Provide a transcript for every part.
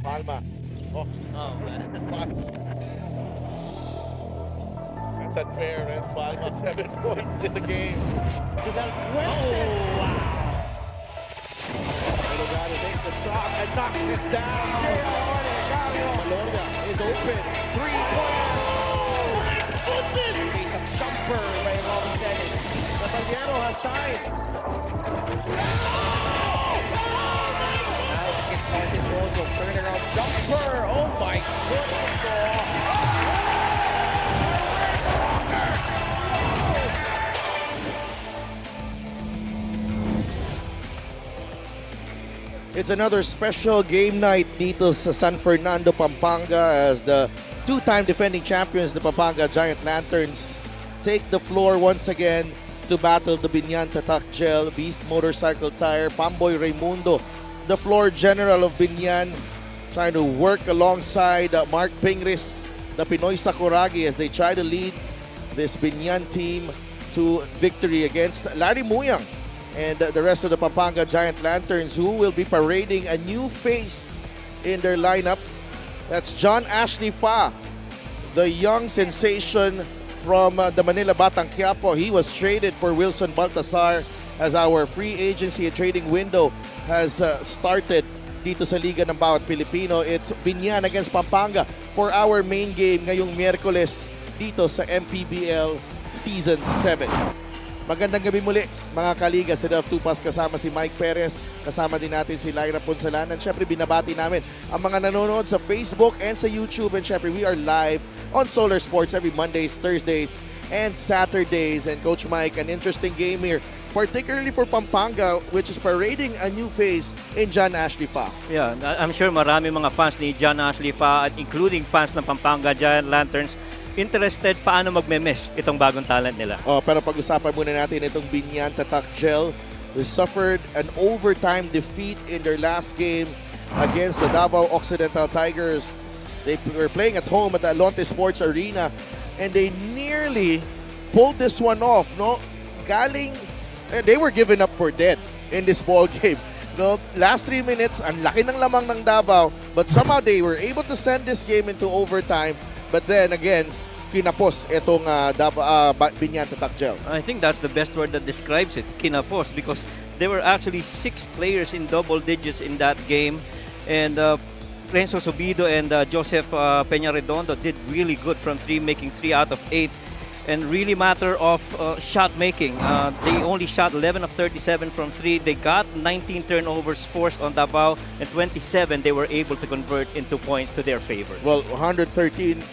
Palma. Oh, Oh, pass. That's unfair, and Palma 7 points in the game. To Del Puentes. oh wow. Delgado takes the shot and knocks it down. Maloria is open. 3-point. Face a jumper by Robin Celis. Caballero has time. Now it's Martin Rosso. Turnaround jumper. Oh my goodness. It's another special game night dito sa San Fernando, Pampanga as the two-time defending champions, the Pampanga Giant Lanterns, take the floor once again to battle the Biñan Tatak Gel, Beast Motorcycle Tire, Pamboy Raimundo, the floor general of Biñan, trying to work alongside Mark Pingris, the Pinoy Sakuragi, as they try to lead this Biñan team to victory against Larry Muyang and the rest of the Pampanga Giant Lanterns, who will be parading a new face in their lineup. That's John Ashley Fa, the young sensation from the Manila Batang Quiapo. He was traded for Wilson Baltasar as our free agency and trading window has started dito sa Liga ng Bawat Pilipino. It's Biñan against Pampanga for our main game ngayong Miyerkules dito sa MPBL Season 7. Magandang gabi muli mga kaliga sa Delf Tupas, kasama si Mike Perez, kasama din natin si Lyra Punsalan, and syempre binabati namin ang mga nanonood sa Facebook and sa YouTube, and syempre we are live on Solar Sports every Mondays, Thursdays, and Saturdays. And Coach Mike, an interesting game here, particularly for Pampanga, which is parading a new face in John Ashley Fa. Yeah, I'm sure marami mga fans ni John Ashley Fa, including fans ng Pampanga Giant Lanterns, interested paano magme-mesh itong bagong talent nila. Oh, pero pag-usapan muna natin itong Biñan Tatak Gel. They suffered an overtime defeat in their last game against the Davao Occidental Tigers. They were playing at home at the Alonte Sports Arena and they nearly pulled this one off, no? They were given up for dead in this ball game. No, last 3 minutes, ang laki ng lamang ng Davao, but somehow they were able to send this game into overtime. But then again, kinapos itong Biñan Tatak Gel. I think that's the best word that describes it, kinapos, because there were actually 6 players in double digits in that game, and Renzo Subido and Joseph Peña-Redondo did really good from 3, making 3 out of 8, and really matter of shot making. They only shot 11 of 37 from 3. They got 19 turnovers forced on Davao, and 27 they were able to convert into points to their favor. Well, 113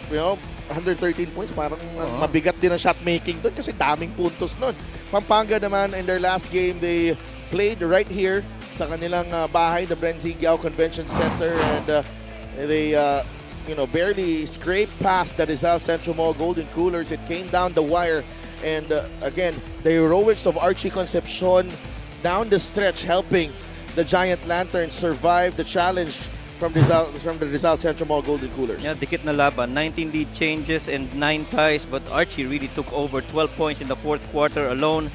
points, parang mabigat din ang shot making doon kasi daming puntos nun. Pampanga naman, in their last game, they played right here sa kanilang bahay, the Brenzigiao Convention Center, and they barely scraped past the Rizal Central Mall Golden Coolers. It came down the wire, and again, the heroics of Archie Concepcion down the stretch, helping the Giant Lanterns survive the challenge from the Rizal Central Mall Golden Coolers. Yeah, dikit na laban. 19 lead changes and 9 ties, but Archie really took over 12 points in the fourth quarter alone.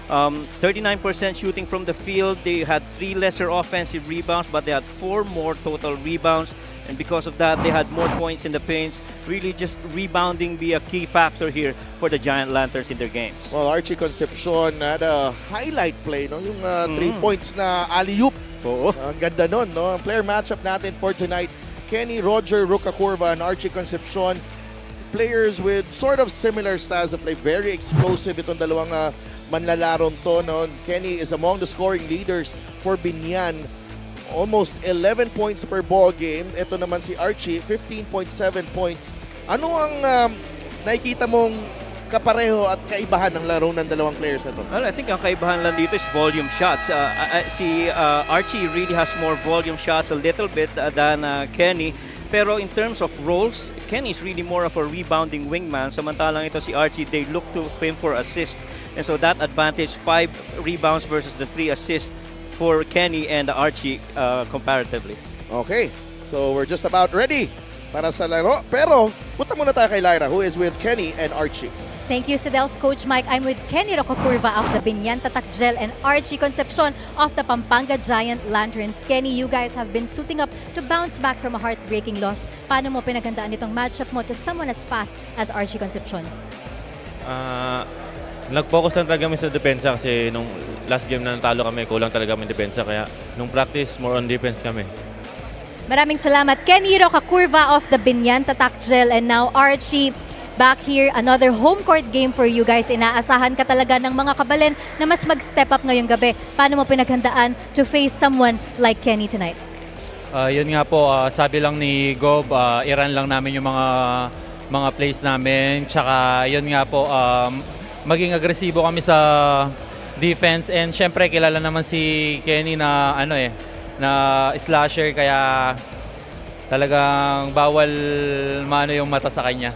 39% shooting from the field. They had 3 lesser offensive rebounds, but they had 4 more total rebounds. And because of that, they had more points in the paints. Really just rebounding be a key factor here for the Giant Lanterns in their games. Well, Archie Concepcion had a highlight play, no? Yung 3 points na alley-oop. Oo. Ang ganda nun, no? Ang player matchup natin for tonight, Kenny Roger Rucacurva and Archie Concepcion. Players with sort of similar styles of play. Very explosive itong dalawang manlalaron to, no? Kenny is among the scoring leaders for Biñan. Almost 11 points per ball game. Ito naman si Archie, 15.7 points. Ano ang nakikita mong kapareho at kaibahan ng laro ng dalawang players na to? Well, I think ang kaibahan lang dito is volume shots. Si Archie really has more volume shots a little bit than Kenny. Pero in terms of roles, Kenny is really more of a rebounding wingman. Samantalang ito si Archie, they look to him for assist. And so that advantage, 5 rebounds versus the 3 assists for Kenny and Archie comparatively. Okay, so we're just about ready para sa laro. Pero, punta muna tayo kay Lyra, who is with Kenny and Archie. Thank you, Sidelf. Coach Mike. I'm with Kenny Rocacurva of the Biñan Tatakjel and Archie Concepcion of the Pampanga Giant Lanterns. Kenny, you guys have been suiting up to bounce back from a heartbreaking loss. Paano mo pinaghandaan itong matchup mo to someone as fast as Archie Concepcion? Nag-focus lang talaga kami sa depensa kasi nung last game na natalo kami, kulang talaga kami depensa. Kaya nung practice, more on defense kami. Maraming salamat. Kenny Rocacurva of the Biñan Tatakjel and now Archie. Back here, another home court game for you guys. Inaasahan ka talaga ng mga kabalen na mas mag-step up ngayong gabi. Paano mo pinaghandaan to face someone like Kenny tonight? Yun nga po, sabi lang ni Gob, i-run lang namin yung mga plays namin. Tsaka yun nga po, maging agresibo kami sa defense. And syempre, kilala naman si Kenny na na slasher, kaya talagang bawal maano yung mata sa kanya.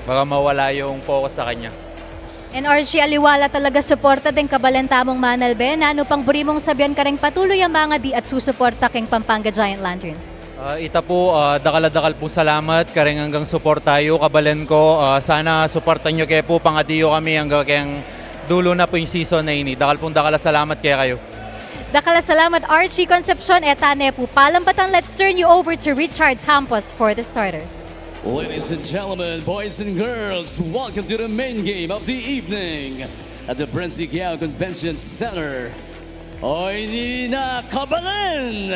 Baka mawala yung focus sa kanya. And Archie, aliwala talaga suporta din kabalen tamong manalbe. Na ano pang buri mong sabihan ka rin patuloy ang mga di at susuporta keng Pampanga Giant Lanterns? Ita po, dakal po salamat. Kareng hanggang support tayo, kabalen ko. Sana supportan nyo kaya po, pangadiyo kami hanggang dulo na po yung season na ini. Dakala salamat kaya kayo. Dakala salamat Archie Concepcion. Etane po palambatan. Let's turn you over to Richard Campos for the starters. Ladies and gentlemen, boys and girls, welcome to the main game of the evening at the Brent-Sigyao Convention Center. Hoy Nina Kabalen!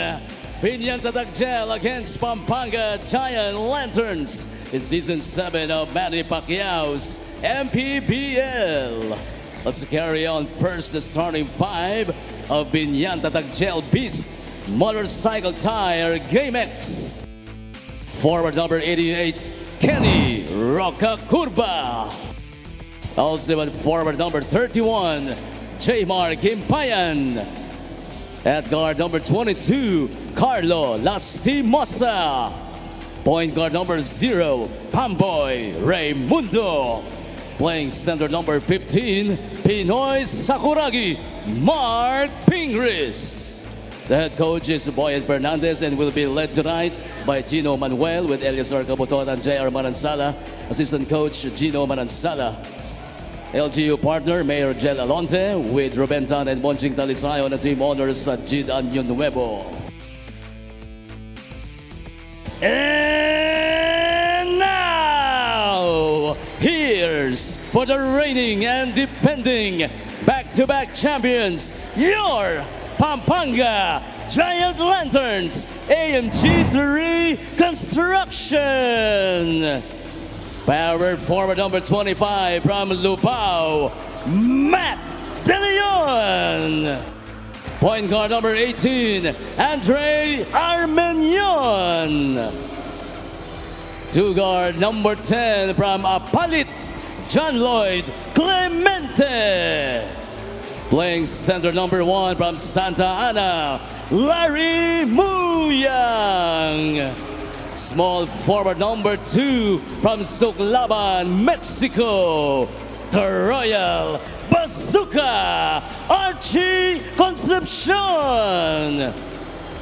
Biñan Tatakjel against Pampanga Giant Lanterns in Season 7 of Manny Pacquiao's MPBL. Let's carry on first the starting five of Biñan Tatakjel Beast Motorcycle Tire Game X. Forward number 88, Kenny Rocacurva. Also at forward number 31, Jaymar Gimpayan. At guard number 22, Carlo Lastimosa. Point guard number 0, Pamboy Raymundo. Playing center number 15, Pinoy Sakuragi, Mark Pingris. The head coach is Boyan Fernandez and will be led tonight by Gino Manuel with Eliazar Cabuton and J.R. Manansala. Assistant coach Gino Manansala. LGU partner Mayor Jel Alonte with Ruben Tan and Monjing Talisayo na team owners at Jid Anyon Nuevo. And now, here's for the reigning and defending back-to-back champions, your Pampanga Giant Lanterns AMG3 Construction. Power forward number 25 from Lupao, Matt De Leon. Point guard number 18, Andre Armenion. Two guard number 10 from Apalit, John Lloyd Clemente. Playing center number 1 from Santa Ana, Larry Muyang. Small forward number 2 from Suklaban, Mexico, the Royal Bazooka, Archie Concepcion.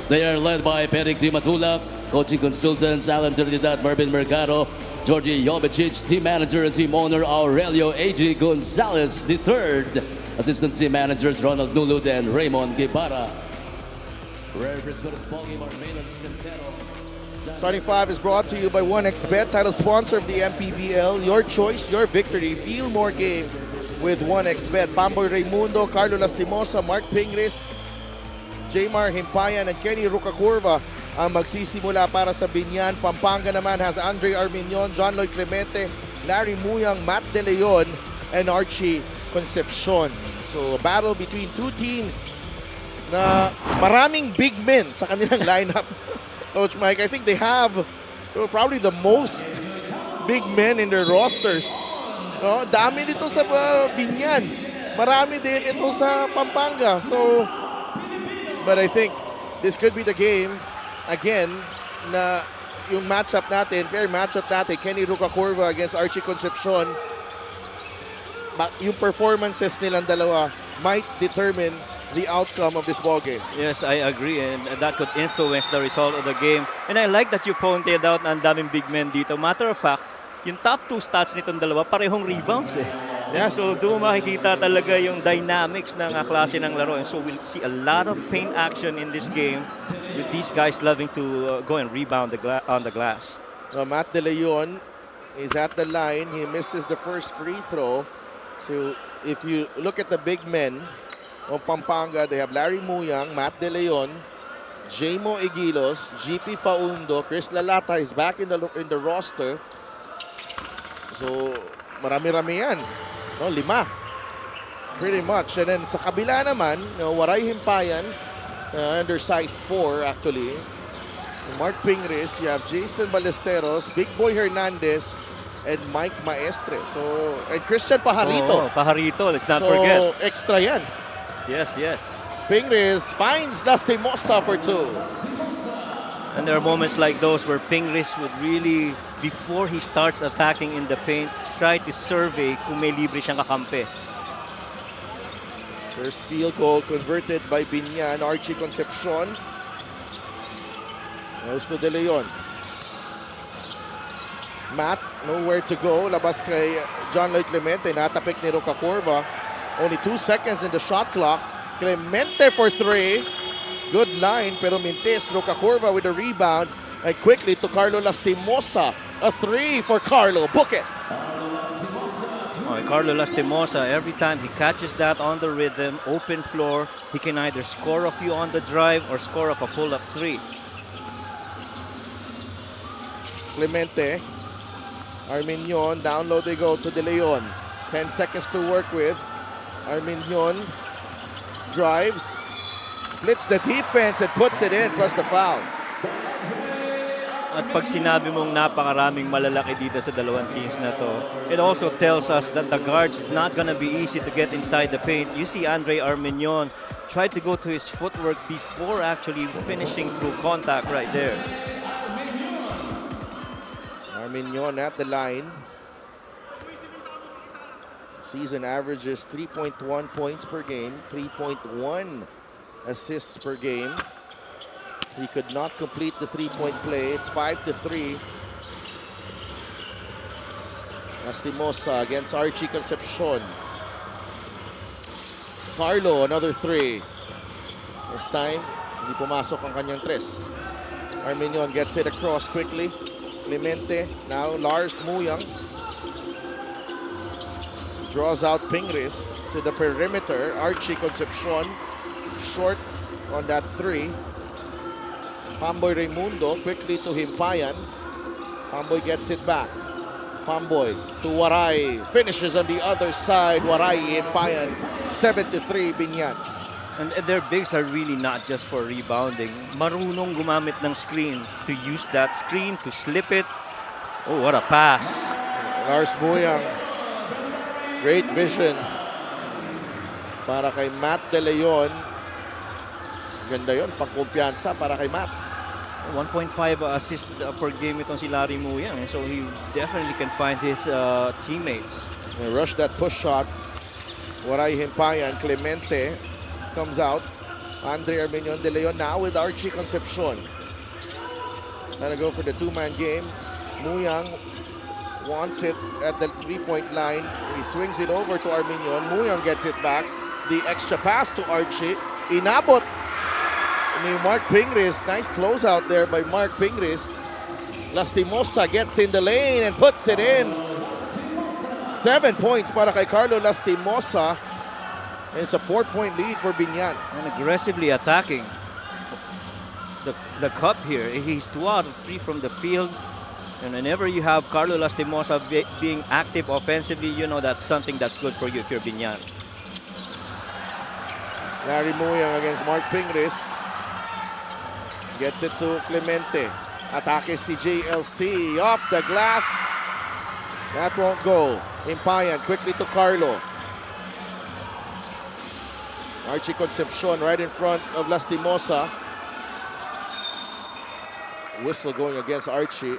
They are led by Peric Di Matulak, coaching consultants Alan Trinidad, Mervin Mercado, Georgie Jovicic, team manager and team owner Aurelio A.G. Gonzalez III. Assistant team managers Ronald Nulud and Raymond Guevara. Starting five is brought to you by 1xBet, title sponsor of the MPBL. Your choice, your victory. Feel more game with 1xBet. Pamboy Raymundo, Carlo Lastimosa, Mark Pingris, Jaymar Himpayan, and Kenny Rocacurva ang magsisimula para sa Biñan. Pampanga naman has Andre Armenion, John Lloyd Clemente, Larry Muyang, Matt De Leon, and Archie Concepcion. So, a battle between two teams na maraming big men sa kanilang lineup. Coach Mike, I think they have probably the most big men in their rosters. No, dami dito sa Biñan. Marami din ito sa Pampanga. So, but I think this could be the game again na yung matchup natin, pair matchup natin, Kenny Rocacurva against Archie Concepcion. Yung performances nilang dalawa might determine the outcome of this ball game. Yes, I agree, and that could influence the result of the game. And I like that you pointed out ang daming big men dito. Matter of fact, yung top 2 stats nitong dalawa, parehong rebounds eh. Yes. So doon makikita talaga yung dynamics ng klase ng laro. And so we'll see a lot of paint action in this game with these guys loving to go and rebound on the glass. Matt De Leon is at the line. He misses the first free throw. So if you look at the big men of Pampanga, they have Larry Muyang, Matt De Leon, Jamo Egilos, GP Faundo, Chris Lalata is back in the roster. So marami-rami yan. No, 5. Pretty much. And then sa kabila naman, Waray Himpayan, undersized 4 actually. Mark Pingris, you have Jason Ballesteros, Big Boy Hernandez, and Mike Maestre. So, and Christian Pajarito. Oh, Pajarito, let's not So, forget. extra yan. Yes, yes. Pingris finds Lastimosa for 2. And there are moments like those where Pingris would really, before he starts attacking in the paint, try to survey kung may libre siyang kakampi. First field goal converted by Biñan. Archie Concepcion. Goes to De Leon. Matt, nowhere to go. Labas kay John Lloyd Clemente. Natapik ni Roca Corva. Only 2 seconds in the shot clock. Clemente for 3. Good line, pero mintis. Roca Corva with a rebound. And quickly to Carlo Lastimosa. A 3 for Carlo. Book it. Oh, and Carlo Lastimosa, every time he catches that on the rhythm, open floor, he can either score a few on the drive or score off a pull-up 3. Clemente. Arminion. Down low they go to De Leon. 10 seconds to work with. Arminion drives. Splits the defense and puts it in, plus the foul. At pag sinabi mong napakaraming malalaki dito sa dalawang teams na to, it also tells us that the guards is not gonna be easy to get inside the paint. You see Andre Arminion try to go to his footwork before actually finishing through contact right there. Arminion at the line. Season averages 3.1 points per game, 3.1 assists per game. He could not complete the three-point play. It's 5-3. Lastimosa against Archie Concepcion. Carlo, another 3. This time, hindi pumasok ang kanyang 3. Arminion gets it across quickly. Clemente, now Lars Muyang. Draws out Pingris to the perimeter. Archie Concepcion short on that 3. Pamboy Raimundo quickly to Himpayan. Pamboy gets it back. Pamboy to Waray. Finishes on the other side. Waray, Himpayan. 7-3 Biñan. And their bigs are really not just for rebounding. Marunong gumamit ng screen, to use that screen, to slip it. Oh, what a pass. Lars Muyang. Great vision para kay Matt De Leon. Ganda yun, pangkumpiyansa para kay Matt. 1.5 assist per game itong si Larry Muyang. So he definitely can find his teammates. They rush that push shot. Waray Himpayan, Clemente comes out. Andre Arminion De Leon now with Archie Concepcion. Trying to go for the two-man game. Muyang wants it at the three-point line. He swings it over to Arminion. Muyang gets it back. The extra pass to Archie. Inabot ni Mark Pingris. Nice closeout there by Mark Pingris. Lastimosa gets in the lane and puts it in. 7 points para kay Carlo Lastimosa. And it's a 4-point lead for Biñan. And aggressively attacking the cup here. He's 2 out of 3 from the field. And whenever you have Carlo Lastimosa being active offensively, you know that's something that's good for you if you're Biñan. Larry Muyang against Mark Pingris. Gets it to Clemente. Atake si JLC. Off the glass. That won't go. Himpayan quickly to Carlo. Archie Concepcion right in front of Lastimosa. Whistle going against Archie.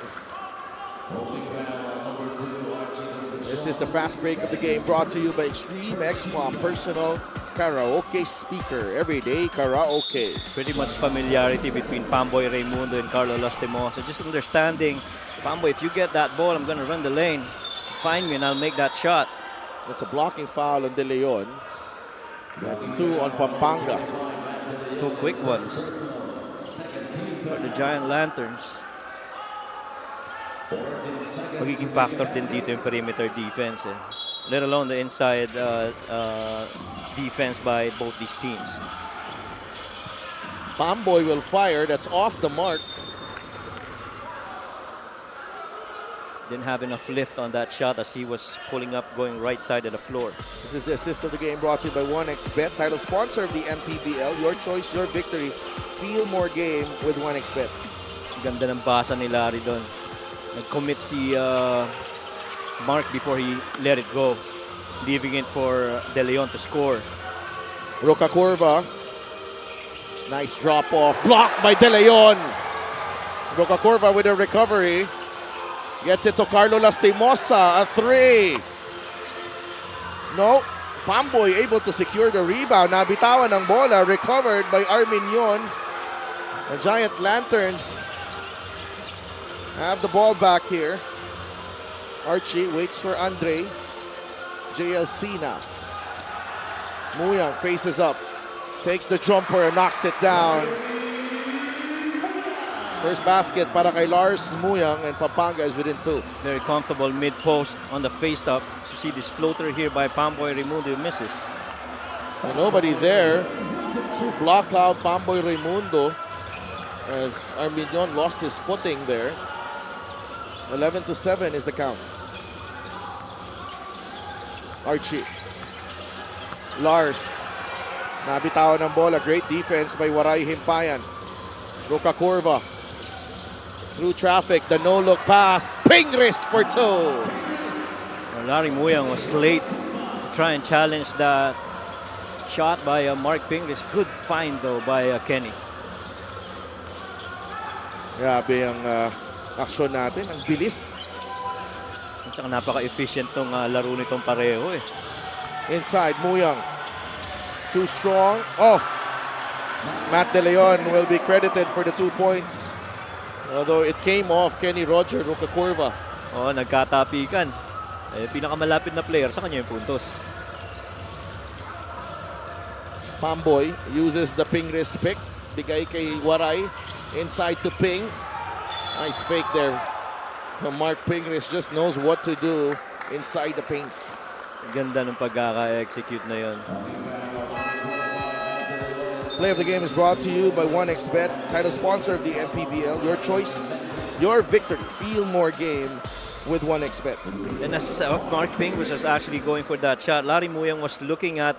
This is the fast break of the game brought to you by Extreme X-Pop Personal Karaoke Speaker. Everyday karaoke. Pretty much familiarity between Pamboy Raimundo and Carlo Lastimosa. Just understanding Pamboy, if you get that ball, I'm gonna run the lane. Find me and I'll make that shot. That's a blocking foul on De Leon. That's 2 on Pampanga. 2 quick ones for the Giant Lanterns. Magiging factor din dito yung perimeter defense, let alone the inside defense by both these teams. Pamboy will fire. That's off the mark. Didn't have enough lift on that shot as he was pulling up, going right side of the floor. This is the assist of the game brought to you by 1xBet, title sponsor of the MPBL. Your choice, your victory. Feel more game with 1xBet. Ganda ng basa ni Larry doon. Nag-commit si Mark before he let it go, leaving it for De Leon to score. Roca Curva. Nice drop off. Blocked by De Leon. Roca Curva with a recovery. Gets it to Carlo Lastimosa. A 3. No. Pamboy able to secure the rebound. Nabitawan ng bola. Recovered by Arminion. The Giant Lanterns have the ball back here. Archie waits for Andre. JLC now. Muyang faces up. Takes the jumper and knocks it down. First basket para kay Lars Muyang, and Pampanga is within 2. Very comfortable mid-post on the face-up. You see this floater here by Pamboy Raimundo misses. And nobody there to block out Pamboy Raimundo as Arminion lost his footing there. 11-7 is the count. Archie. Lars. Nabitawan ng bola. Great defense by Waray Himpayan. Roca Curva. Through traffic, the no-look pass. Ping wrist for 2. Well, Larry Muyang was late to try and challenge that shot by Mark Pingris. Good find though by Kenny. Grabe ang aksyon natin. Ang bilis. At saka napaka-efficient tong laro nitong pareho Inside, Muyang. Too strong. Oh! Matt De Leon will be credited for the 2 points. Although it came off Kenny Roger Roca Curva. Oh, nagkatapikan. Pinakamalapit na player sa kanya yung puntos. Pamboy uses the ping wrist pick. Bigay kay Waray. Inside to Ping. Nice fake there. Mark Pingris just knows what to do inside the paint. Ganda ng pagkaka-execute na yon. Play of the game is brought to you by 1xBet, title sponsor of the MPBL. Your choice, your victory. Feel more game with 1xBet. And as Mark Pingris was actually going for that shot, Larry Muyang was looking at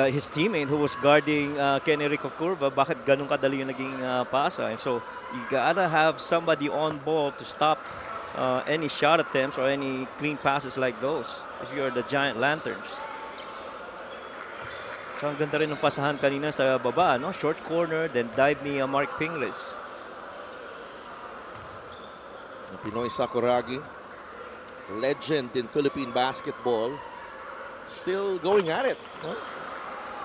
his teammate who was guarding Kenny Rico Curva. Bakit ganun kadali yung naging pasa? And so you gotta have somebody on ball to stop any shot attempts or any clean passes like those if you're the Giant Lanterns. So ang ganda rin ng pasahan kanina sa baba, no? Short corner, then dive ni Mark Pingles. Pinoy Sakuragi, legend in Philippine basketball, still going at it. No?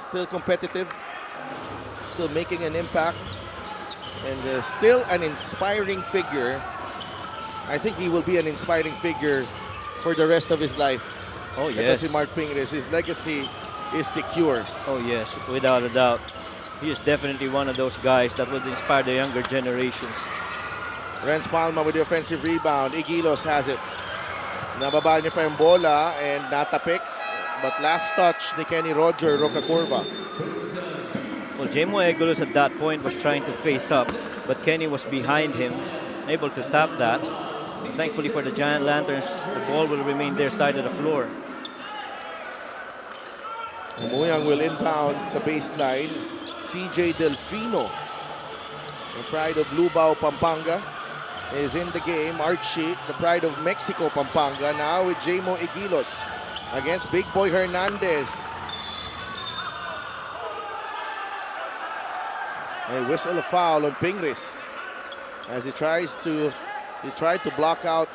Still competitive, still making an impact, and still an inspiring figure. I think he will be an inspiring figure for the rest of his life. Oh yes. Kasi Mark Pingles, his legacy is secure. Oh yes, without a doubt. He is definitely one of those guys that would inspire the younger generations. Renz Palma with the offensive rebound. Igilos has it. Nababa niya pa yung bola and natapik. But last touch ni Kenny Roger Roca Curva. Well, Jemo Egulos at that point was trying to face up, but Kenny was behind him, able to tap that. Thankfully for the Giant Lanterns, the ball will remain their side of the floor. Muyang will inbound sa baseline. CJ Delfino, the pride of Lubao, Pampanga, is in the game. Archie, the pride of Mexico, Pampanga, now with Jemo Igilos against Big Boy Hernandez. A whistle a foul on Pingris as he tried to block out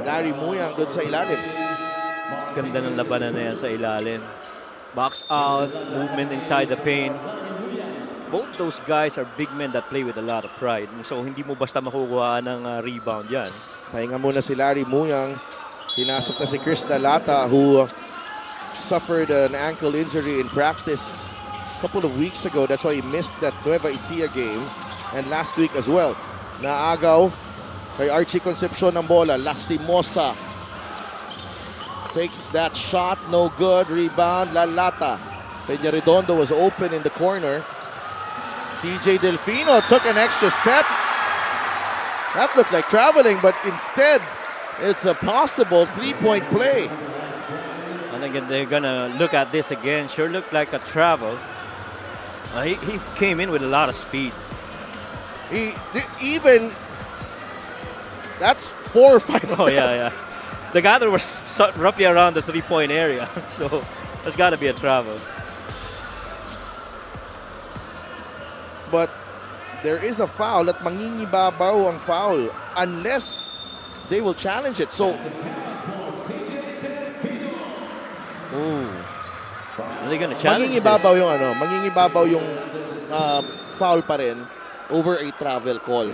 Larry Muyang doon sa ilalim. Ganda ng labanan na yan sa ilalim. Box out, movement inside the paint. both those guys are big men that play with a lot of pride. So hindi mo basta makukuha ng rebound yan. Pahinga muna si Larry Muyang. Pinasok na si Chris Lalata who suffered an ankle injury in practice a couple of weeks ago. That's why he missed that Nueva Ecija game and last week as well. Naagaw kay Archie Concepcion ng bola. Lastimosa takes that shot, no good. Rebound, Lalata. Peña Redondo was open in the corner. CJ Delfino took an extra step. That looked like traveling, but instead, it's a possible three-point play. And again, they're gonna look at this again. Sure looked like a travel. He came in with a lot of speed. That's 4 or 5 steps. Oh yeah. The gather was roughly around the three-point area, so there's got to be a travel. But there is a foul at mangingibabaw ang foul unless they will challenge it. So, Are they gonna challenge mangingibabaw yung foul pa rin over a travel call.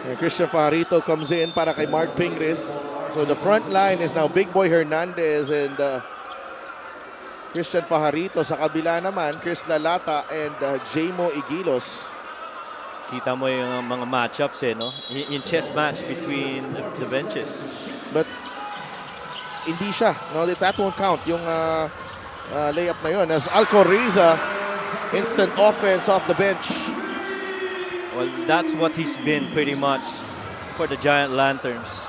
And Christian Fajarito comes in para kay Mark Pingris. So the front line is now Big Boy Hernandez and Christian Fajarito. Sa kabila naman, Chris Lalata and Jamo Igilos. Kita mo yung mga matchups no? In chess match between the benches. But hindi siya. No, that won't count. Yung layup na yun. As Alcoriza, instant offense off the bench. Well, that's what he's been pretty much for the Giant Lanterns.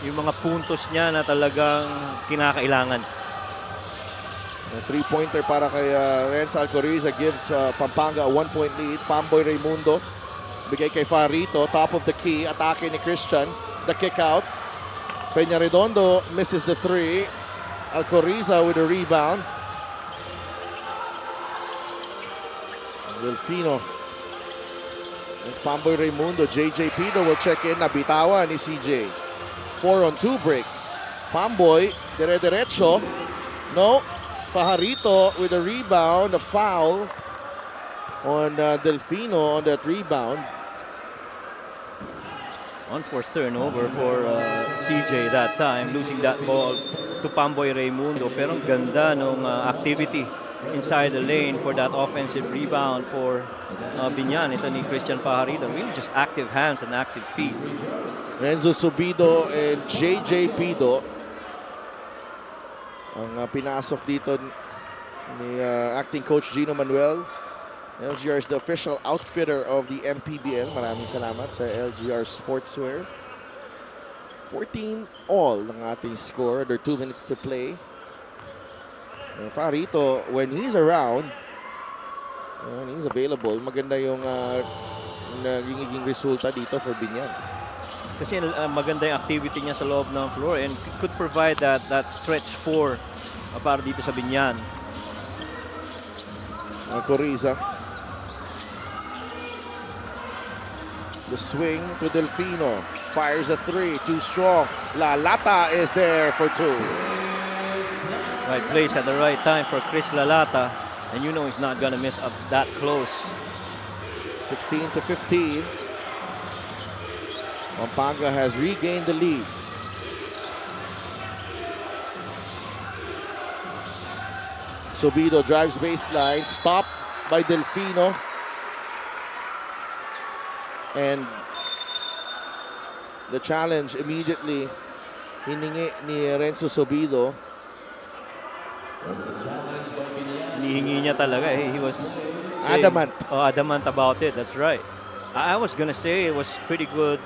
Yung mga puntos niya na talagang kinakailangan. A three-pointer para kay Renz Alcoriza gives Pampanga a 1-point lead. Pamboy Raimundo bigay kay Farito. Top of the key. Atake ni Christian. The kick out. Peña Redondo misses the three. Alcoriza with a rebound. Delfino. It's Pamboy Raimundo. JJ Pino will check in. Nabitawan ni CJ. 4-on-2 break. Pamboy, dire-derecho. No. Fajarito with a rebound. A foul on Delfino on that rebound. Unforced turnover for CJ that time, losing that ball to Pamboy Raimundo. Pero ang ganda nung activity inside the lane for that offensive rebound for Biñan. Ito ni Christian Fajarito. Really just active hands and active feet. Renzo Subido and JJ Pido ang pinasok dito ni acting coach Gino Manuel. LGR is the official outfitter of the MPBL. Maraming salamat sa LGR Sportswear. 14 all ang ating score. There are 2 minutes to play. And Fajarito, when he's around, when he's available, maganda yung nagiging resulta dito for Biñan. Kasi maganda yung activity niya sa loob ng floor and could provide that stretch 4 para dito sa Biñan. Coriza. The swing to Delfino. Fires a three. Too strong. Lalata is there for 2. Right place at the right time for Chris Lalata. And you know he's not going to miss up that close. 16-15. Pampanga has regained the lead. Subido drives baseline. Stopped by Delfino. And the challenge immediately hiningi ni Renzo Subido. Hinihingi niya talaga eh. He was Adamant. Adamant about it. That's right. I was gonna say it was pretty good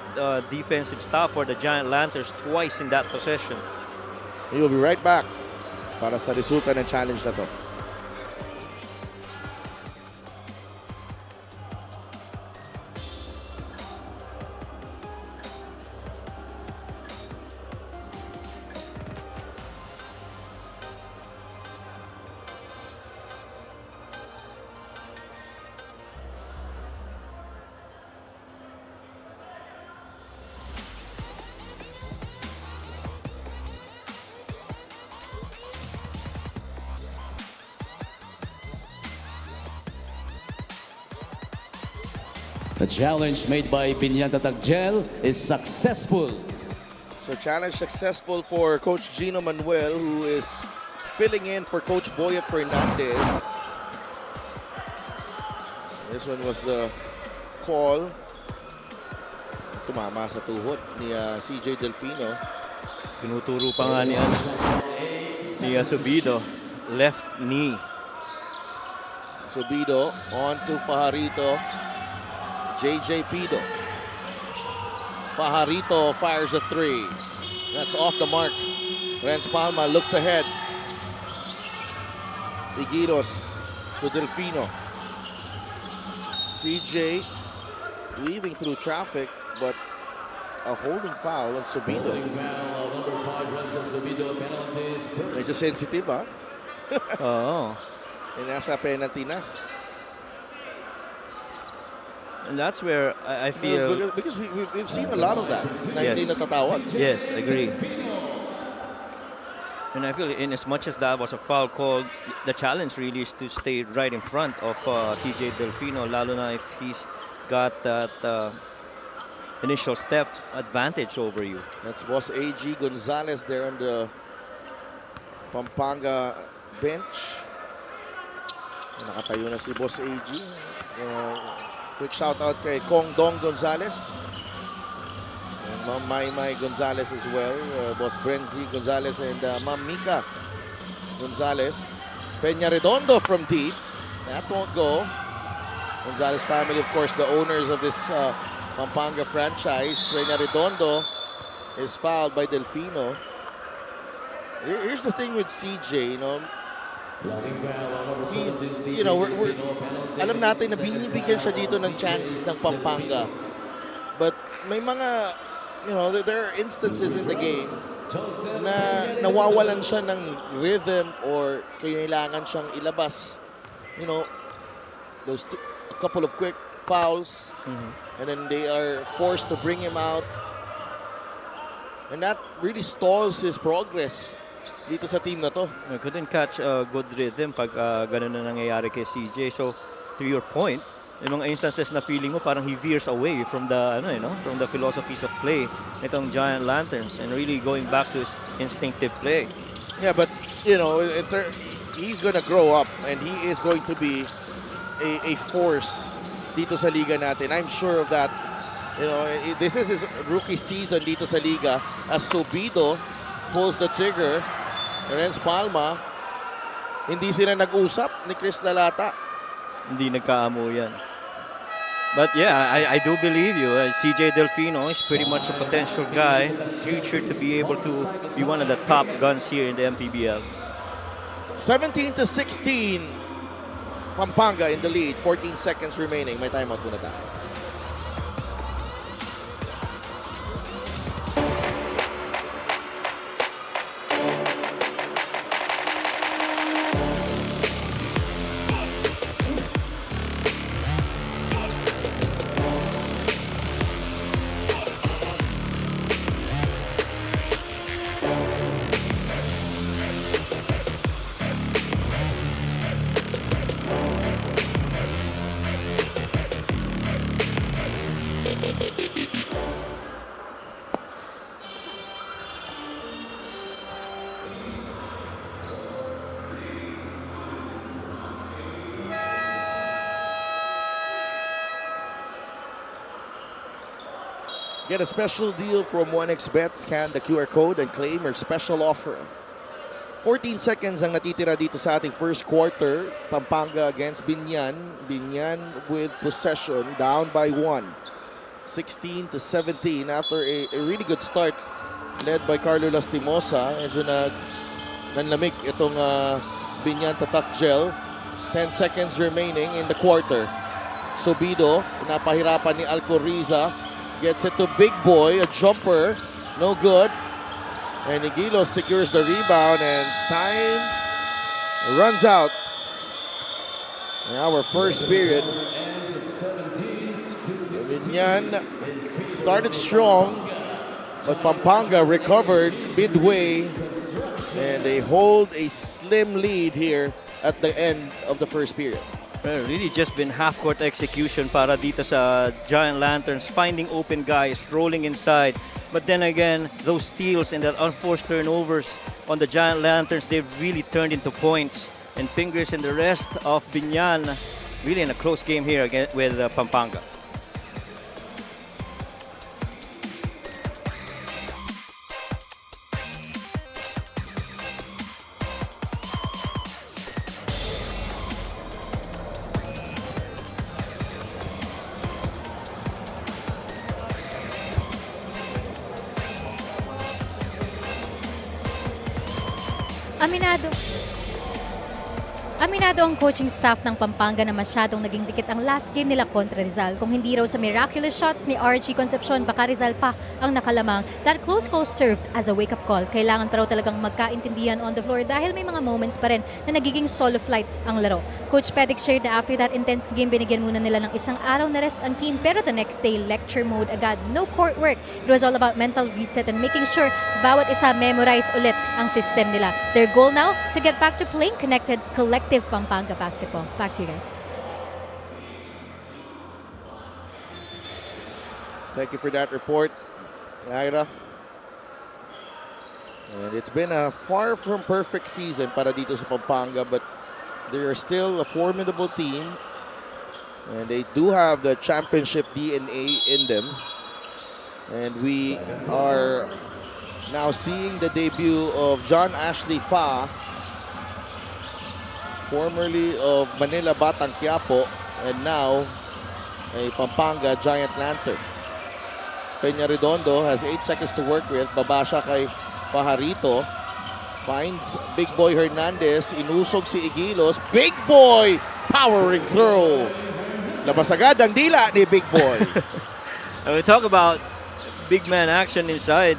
defensive stuff for the Giant Lanterns twice in that possession. He will be right back para sa resulta ng challenge na to. The challenge made by Biñan Tatagel is successful. So challenge successful for Coach Gino Manuel, who is filling in for Coach Boyet Fernandez. This one was the call. Tumama sa tuhod ni CJ Delfino. Tinuturo pa nga ni Subido. Left knee. Subido on to Fajarito. JJ Pido. Fajarito fires a three. That's off the mark. Renz Palma looks ahead. Igiros to Delfino. CJ weaving through traffic, but a holding foul on Subido. Number 5, Renzo Subido, penalties. Medyo sensitive, ha? Oo. Nasa penalty na. And that's where I feel... Because we've seen a lot of that. Na hindi natatawag. Yes, agree. And I feel in as much as that was a foul call, the challenge really is to stay right in front of CJ Delfino, lalo na if he's got that initial step advantage over you. That's Boss AG Gonzalez there on the Pampanga bench. Nakatayo na si Boss AG. Quick shout out kay Kong Dong Gonzalez. And Ma'am Maymay Gonzalez as well. Boss Brenzy Gonzalez and Ma'am Mika Gonzalez. Peña Redondo from deep. That won't go. Gonzalez family, of course, the owners of this Pampanga franchise. Peña Redondo is fouled by Delfino. Here's the thing with CJ, you know. He's, you know, alam natin na binibigyan siya dito ng chance ng Pampanga. But may mga, you know, there are instances in the game na nawawalan siya ng rhythm or kailangan siyang ilabas. You know, those a couple of quick fouls and then they are forced to bring him out. And that really stalls his progress dito sa team na to. I couldn't catch a good rhythm pag ganun na nangyayari kay CJ. So, to your point, yung mga instances na feeling mo parang he veers away from the from the philosophies of play nitong Giant Lanterns and really going back to his instinctive play. Yeah, but you know, he's gonna grow up and he is going to be a force dito sa liga natin. I'm sure of that. You know, this is his rookie season dito sa liga as Subido pulls the trigger. Renz Palma, hindi sila nag-usap ni Chris Lalata. Hindi nagkaamo yan. But yeah, I do believe you. CJ Delfino is pretty much a potential guy, future to be able to be one of the top guns here in the MPBL. 17-16. Pampanga in the lead. 14 seconds remaining. May timeout muna tayo. Get a special deal from 1xBet. Scan the QR code and claim your special offer. 14 seconds ang natitira dito sa ating first quarter. Pampanga against Biñan. Biñan with possession, down by 1. 16-17 after a really good start led by Carlo Lastimosa. Medyo nanlamig itong Biñan Tatagel. 10 seconds remaining in the quarter. Subido, napahirapan ni Alcoriza. Gets it to Big Boy, a jumper, no good. And Igilos secures the rebound and time runs out. In our first period, Biñan started strong, but Pampanga recovered midway and they hold a slim lead here at the end of the first period. Well, really just been half-court execution para dito sa Giant Lanterns, finding open guys, rolling inside. But then again, those steals and that unforced turnovers on the Giant Lanterns, they've really turned into points. And Fingers and the rest of Biñan really in a close game here again with Pampanga. Aminado ang coaching staff ng Pampanga na masyadong naging dikit ang last game nila kontra Rizal. Kung hindi raw sa miraculous shots ni Archie Concepcion, baka Rizal pa ang nakalamang. That close call served as a wake-up call. Kailangan pa raw talagang magkaintindihan on the floor dahil may mga moments pa rin na nagiging solo flight ang laro. Coach Pedic shared na after that intense game, binigyan muna nila ng isang araw na rest ang team. Pero the next day, lecture mode agad. No court work. It was all about mental reset and making sure bawat isa memorize ulit ang system nila. Their goal now, to get back to playing connected, collective Pampanga basketball. Back to you guys. Thank you for that report, Lyra. And it's been a far from perfect season para dito sa Pampanga, but they are still a formidable team. And they do have the championship DNA in them. And we are now seeing the debut of John Ashley Fa, formerly of Manila Batang Quiapo, and now a Pampanga Giant Lantern. Peña Redondo has 8 seconds to work with. Baba siya kay Pajarito. Finds Big Boy Hernandez. Inusog si Igilos. Big Boy powering through. Labas agad ang dila ni Big Boy. And we talk about big man action inside.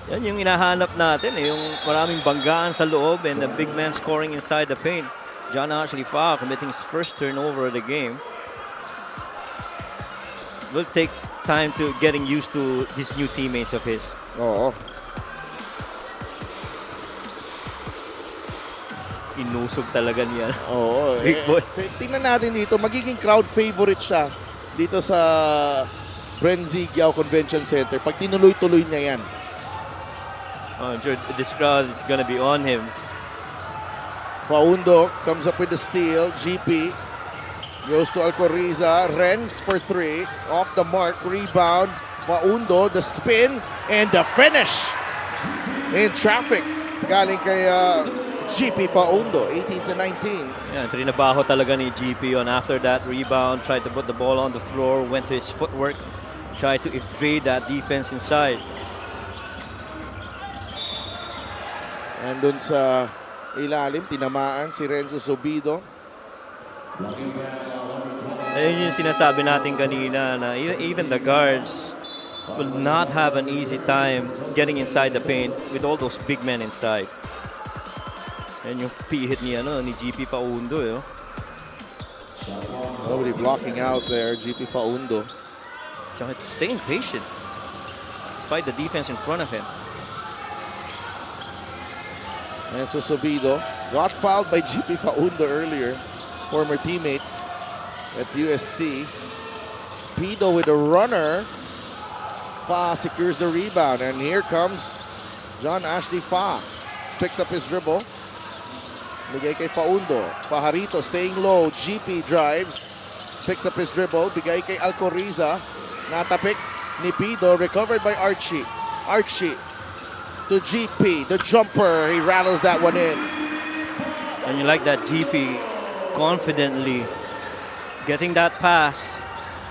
Yan yung hinahanap natin, yung maraming banggaan sa loob and the big man scoring inside the paint. John Ashley Fa committing his first turnover of the game. Will take time to getting used to these new teammates of his. Oo. Inusog talaga niya. Oo. Big boy. Tingnan natin dito, magiging crowd favorite siya dito sa Brenzy Giao Convention Center. Pag tinuloy-tuloy niya yan. Oh, I'm sure this crowd is gonna be on him. Faundo comes up with the steal. GP goes to Alcoriza. Renz for 3. Off the mark. Rebound. Faundo. The spin. And the finish. In traffic. Galing kay GP Faundo. 18-19. Yeah, trinabaho talaga ni GP on after that rebound. Tried to put the ball on the floor. Went to his footwork. Tried to evade that defense inside. And dun sa ilalim, tinamaan si Renzo Subido. Ayun yung sinasabi natin kanina na even the guards will not have an easy time getting inside the paint with all those big men inside. And yung pihit ni GP Faundo. Nobody blocking out there, GP Faundo. Tsaka staying patient despite the defense in front of him. Renzo Subido got fouled by GP Faundo earlier. Former teammates at UST. Pido with a runner. Fa secures the rebound. And here comes John Ashley Fa. Picks up his dribble. Bigay kay Faundo. Pajarito staying low. GP drives. Picks up his dribble. Bigay kay Alcoriza. Natapik ni Pido. Recovered by Archie. Archie to GP. The jumper. He rattles that one in. And you like that GP confidently getting that pass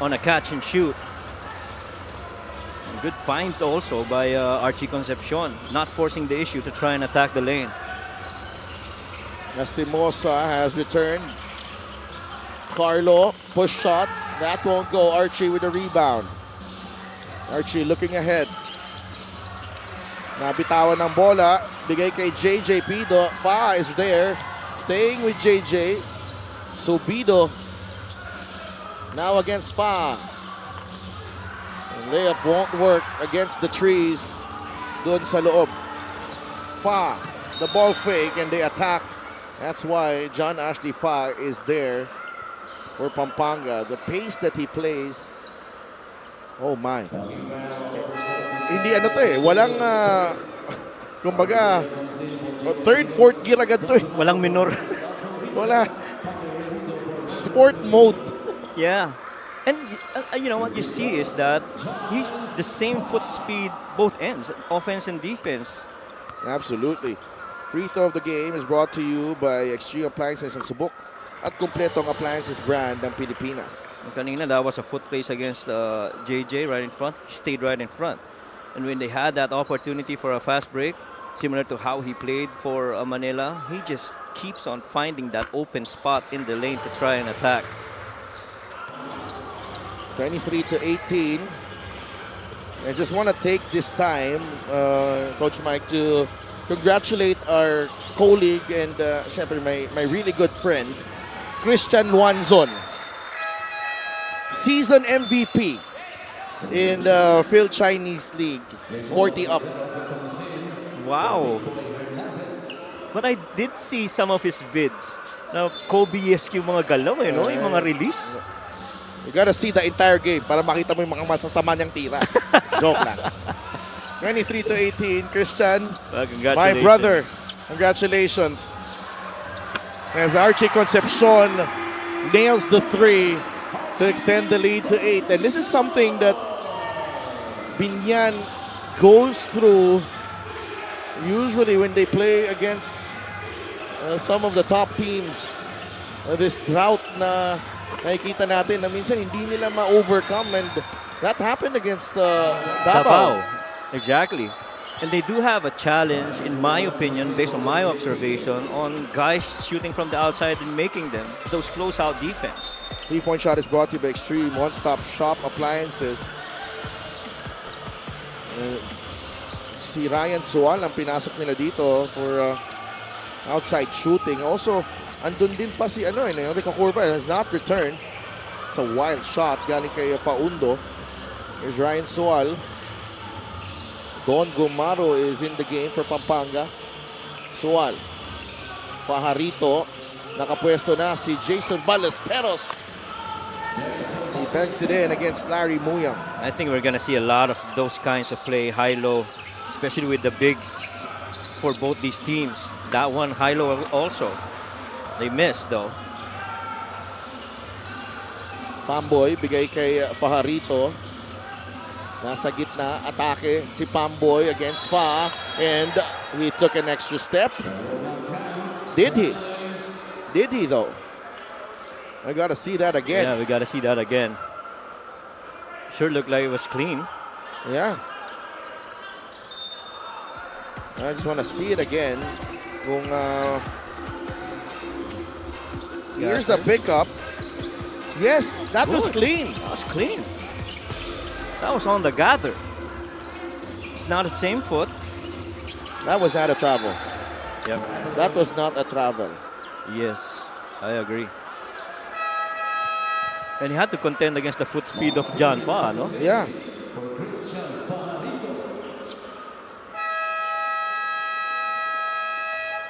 on a catch and shoot. Good find also by Archie Concepcion, not forcing the issue to try and attack the lane. Lastimosa has returned. Carlo, push shot. That won't go. Archie with a rebound. Archie looking ahead. Nabitawan ng bola. Bigay kay JJ Pido. Fa is there. Staying with JJ. Subido. Now against Fa. Layup won't work against the trees. Doon sa loob. Fa. The ball fake and they attack. That's why John Ashley Fa is there for Pampanga. The pace that he plays, oh my. Hindi ano to eh, walang, kumbaga, third, fourth gear agad to eh. Walang minor. Wala. Sport mode. Yeah. And you know what you see is that he's the same foot speed both ends, offense and defense. Absolutely. Free throw of the game is brought to you by Extreme Appliances ng Subok at kumpletong appliances brand ng Pilipinas. Kanina, that was a foot race against JJ right in front. He stayed right in front. And when they had that opportunity for a fast break, similar to how he played for Manila, he just keeps on finding that open spot in the lane to try and attack. 23-18. I just want to take this time, Coach Mike, to congratulate our colleague and syempre my really good friend, Christian Luanzon. Season MVP in the Phil Chinese League, 40 up. Wow. But I did see some of his vids. Na Kobe-esque yung mga galaw eh, no? Yung mga release. You gotta see the entire game para makita mo yung mga masasama niyang tira. Joke lang. 23-18, Christian. Congratulations. My brother, congratulations. As Archie Concepcion nails the three to extend the lead to 8. And this is something that Biñan goes through usually when they play against some of the top teams. This drought na nakikita natin na minsan hindi nila ma-overcome, and that happened against Davao. Exactly. And they do have a challenge, in my opinion, based on my observation, on guys shooting from the outside and making them those close-out defense. Three-point shot is brought to you by Extreme One-Stop Shop Appliances. Si Ryan Sual ang pinasok nila dito for outside shooting. Also, andun din pa si Enrico Curva has not returned. It's a wild shot galing kay Paundo. Here's Ryan Sual. Don Gumaro is in the game for Pampanga. Sual. Pajarito. Nakapwesto na si Jason Ballesteros. He banks it in against Larry Muyang. I think we're going to see a lot of those kinds of play, high-low, especially with the bigs for both these teams. That one, high-low also. They missed though. Pamboy, bigay kay Pajarito. Nasa gitna, atake si Pamboy against Fa. And he took an extra step. Did he? Did he though? I gotta see that again. Yeah, we got to see that again. Sure looked like it was clean. Yeah. I just want to see it again. Kung, here's the pickup. Yes, that was clean. That was clean. That was on the gather. It's not the same foot. That was not a travel. Yep. That was not a travel. Yes, I agree. And he had to contend against the foot speed of John Fa, no? Yeah.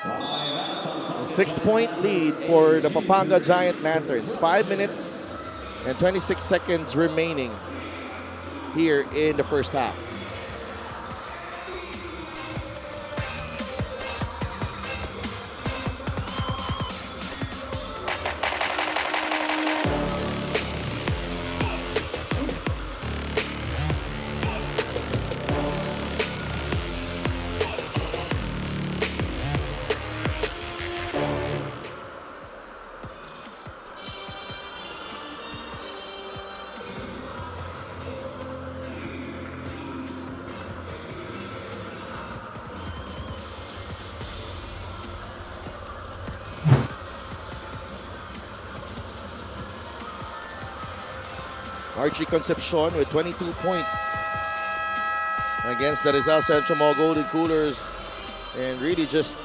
A 6-point lead for the Pampanga Giant Lanterns. 5 minutes and 26 seconds remaining here in the first half. Archie Concepcion with 22 points against the Rizal Central Mall Golden Coolers, and really just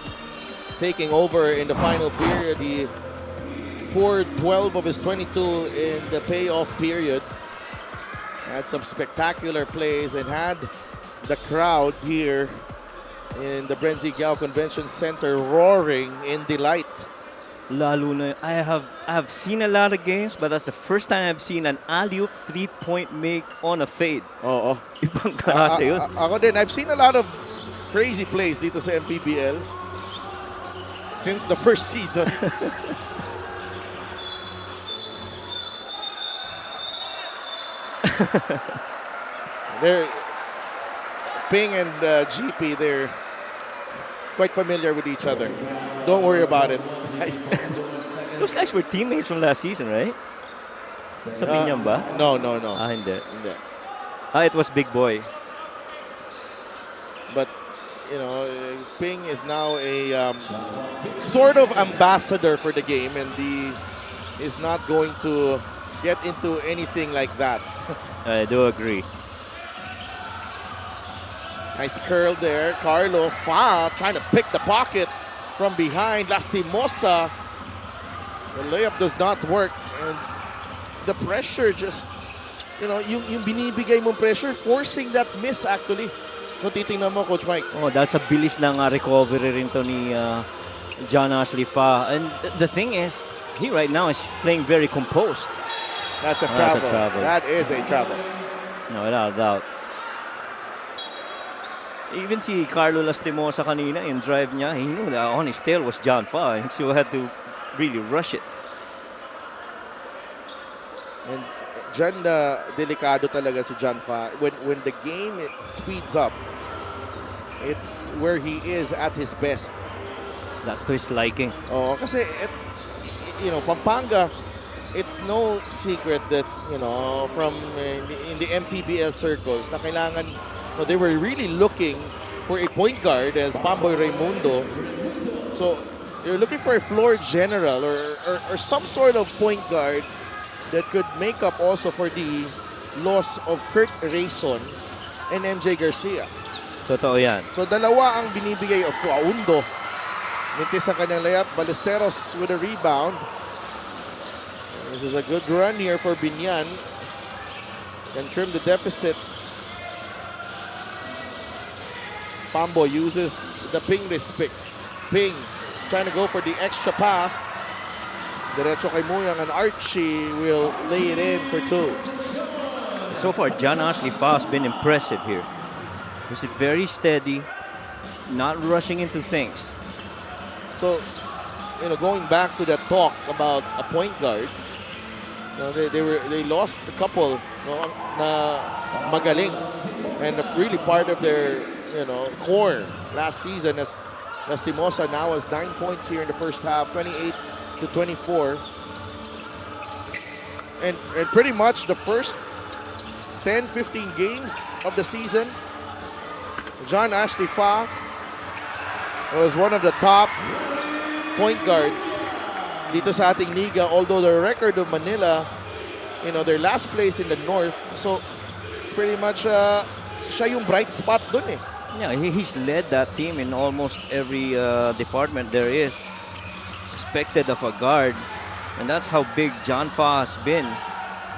taking over in the final period. He poured 12 of his 22 in the payoff period. Had some spectacular plays and had the crowd here in the Brenzy Gao Convention Center roaring in delight Lalo na, I have seen a lot of games, but that's the first time I've seen an alley-oop three-point make on a fade. Oo. Ibang klase yun. Ako din, I've seen a lot of crazy plays dito sa MPBL since the first season. They're Ping and GP, they're quite familiar with each other. Don't worry about it. Guys. Those guys were teammates from last season, right? Sa Biñan ba? No. Hindi. Hindi. It was Big Boy. But, you know, Ping is now a sort of ambassador for the game, and he is not going to get into anything like that. I do agree. Nice curl there. Carlo Fa trying to pick the pocket from behind. Lastimosa. The layup does not work. And the pressure just, you know, yung binibigay mong pressure, forcing that miss actually. Kung titingnan mo, Coach Mike. Oh, that's a bilis ng recovery rin to ni John Ashley Fa. And the thing is, he right now is playing very composed. That's a Oh, that's travel. a travel. That is a travel. No, without a doubt. Even si Carlo Lastimosa kanina, in drive niya, he knew that on his tail was John Fa, and so had to really rush it. And dyan delikado talaga si John Fa. When the game speeds up, it's where he is at his best. That's to his liking. Oh, kasi you know, Pampanga, it's no secret that, you know, from in the MPBL circles na kailangan, no, they were really looking for a point guard as Pamboy Raimundo. So they're looking for a floor general or some sort of point guard that could make up also for the loss of Kurt Rayson and MJ Garcia. Totoo yan. So dalawa ang binibigay of Faundo. Mintis ang kanyang layup. Ballesteros with a rebound. This is a good run here for Biñan. Can trim the deficit. Pambo uses the Ping respect. Ping trying to go for the extra pass. Diretso kay Muyang, and Archie will lay it in for two. So far, John Ashley Fa has been impressive here. He's very steady, not rushing into things. So, you know, going back to that talk about a point guard, you know, they lost a couple, you know, na magaling, and really part of their, you know, core last season as Lastimosa now has 9 points here in the first half, 28-24, and pretty much the first 10-15 games of the season, John Ashley Fa was one of the top point guards dito sa ating liga, although the record of Manila, you know, their last place in the north, so pretty much siya yung bright spot dun eh. Yeah, he's led that team in almost every department there is expected of a guard, and that's how big John Fa has been.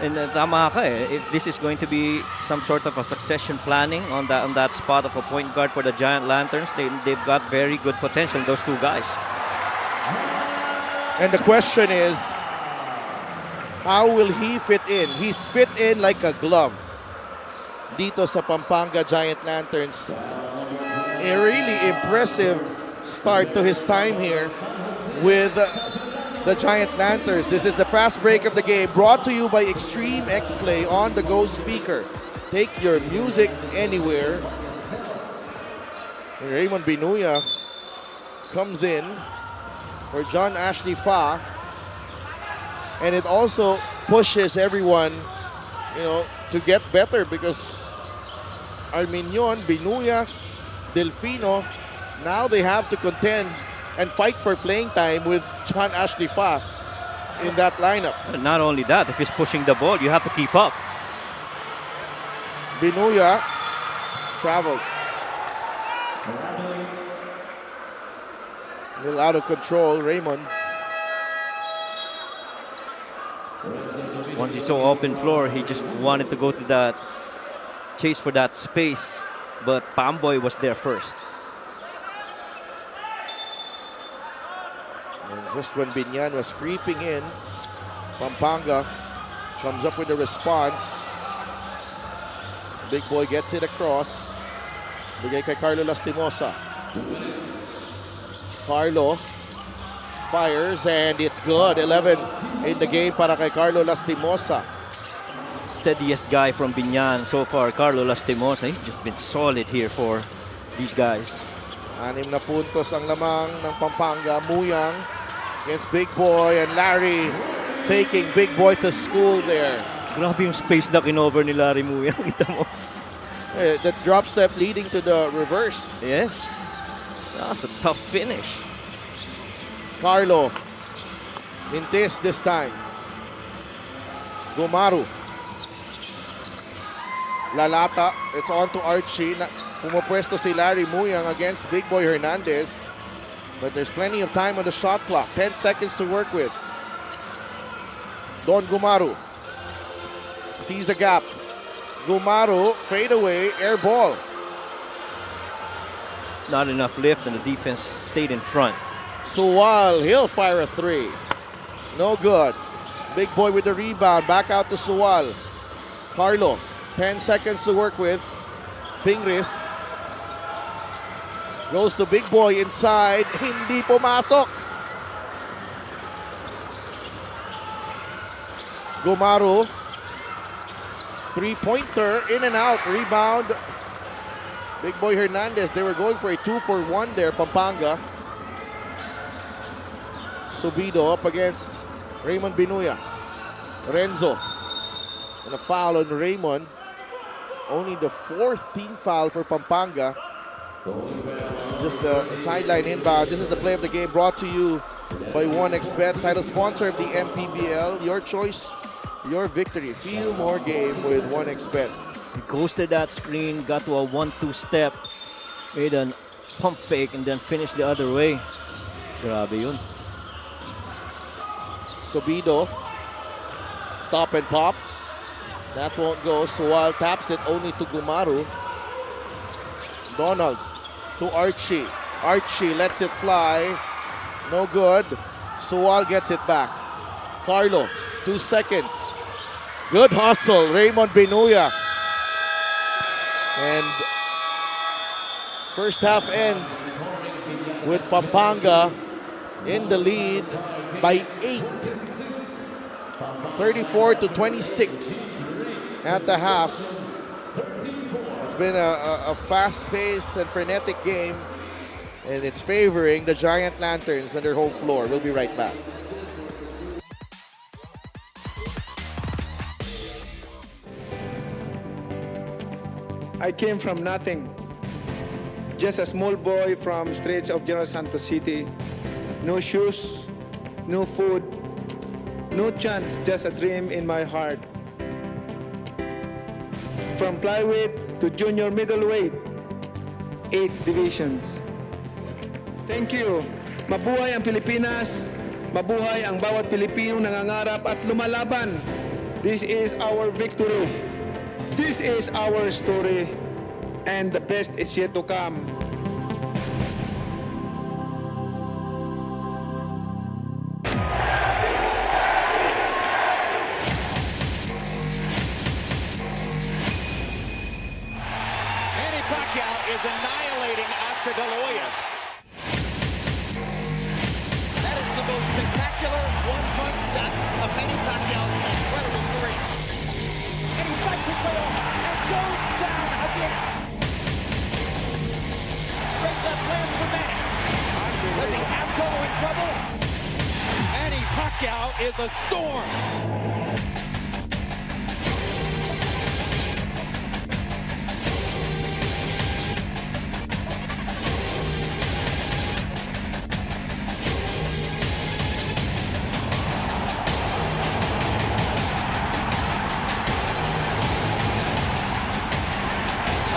And tama ka eh, if this is going to be some sort of a succession planning on that spot of a point guard for the Giant Lanterns, they've got very good potential, those two guys. And the question is, how will he fit in? He's fit in like a glove dito sa Pampanga Giant Lanterns. A really impressive start to his time here with the Giant Lanterns. This is the fast break of the game, brought to you by Extreme X-Play on the Go speaker. Take your music anywhere. And Raymond Binuya comes in for John Ashley Fa, and it also pushes everyone, you know, to get better, because Arminion, Binuya, Delfino, now they have to contend and fight for playing time with John Ashley Fa in that lineup. But not only that, if he's pushing the ball, you have to keep up. Binuya traveled. A little out of control, Raymond. Once he saw open floor, he just wanted to go to that, chase for that space, but Pamboy was there first. Just when Biñan was creeping in, Pampanga comes up with a response. Big boy gets it across. Bigay kay Carlo Lastimosa. Carlo fires and it's good. 11 in the game para kay Carlo Lastimosa. Steadiest guy from Biñan so far, Carlo Lastimosa. He's just been solid here for these guys. 6 na puntos ang lamang ng Pampanga. Muyang against Big Boy and Larry taking Big Boy to school there. Grabe yung space na kinover ni Larry Muyang. Kita mo? That drop step leading to the reverse. Yes. That's a tough finish. Carlo. Mintis this time. Gumaru. Lalata. It's on to Archie. Pumapwesto si Larry Muyang against Big Boy Hernandez. But there's plenty of time on the shot clock. 10 seconds to work with. Don Gumaru. Sees a gap. Gumaru, fade away, air ball. Not enough lift and the defense stayed in front. Suwal, he'll fire a 3. No good. Big Boy with the rebound. Back out to Suwal. Carlo, 10 seconds to work with. Pingris. Goes to Big Boy inside. Hindi pumasok. Gumaru. Three-pointer, in and out. Rebound. Big Boy Hernandez. They were going for a 2-for-1 there, Pampanga. Subido up against Raymond Binuya. Renzo. And a foul on Raymond. Only the 4th team foul for Pampanga. Just a sideline inbound. This is the play of the game brought to you by 1xBet, title sponsor of the MPBL. Your choice, your victory. Feel more game with 1xBet. He ghosted that screen, got to a 1-2 step, made a pump fake, and then finished the other way. Grabe yun. Subido. Stop and pop. That won't go. Suwal taps it only to Gumaru. Donald to Archie. Archie lets it fly. No good. Suwal gets it back. Carlo, 2 seconds. Good hustle, Raymond Binuya. And first half ends with Pampanga in the lead by 8. 34-26 at the half. It's been a fast-paced and frenetic game, and it's favoring the Giant Lanterns on their home floor. We'll be right back. I came from nothing. Just a small boy from streets of General Santos City. No shoes, no food, no chance, just a dream in my heart. From flyweight to junior middleweight, 8 divisions. Thank you. Mabuhay ang Pilipinas. Mabuhay ang bawat Pilipino nangangarap at lumalaban. This is our victory. This is our story. And the best is yet to come. Manny Pacquiao is annihilating Oscar De La Hoya. That is the most spectacular one-punch set of Manny Pacquiao's incredible career. And he fights his way off and goes down again. Straight left lands for Manny. Does he have Cotto in trouble? Manny Pacquiao is a storm.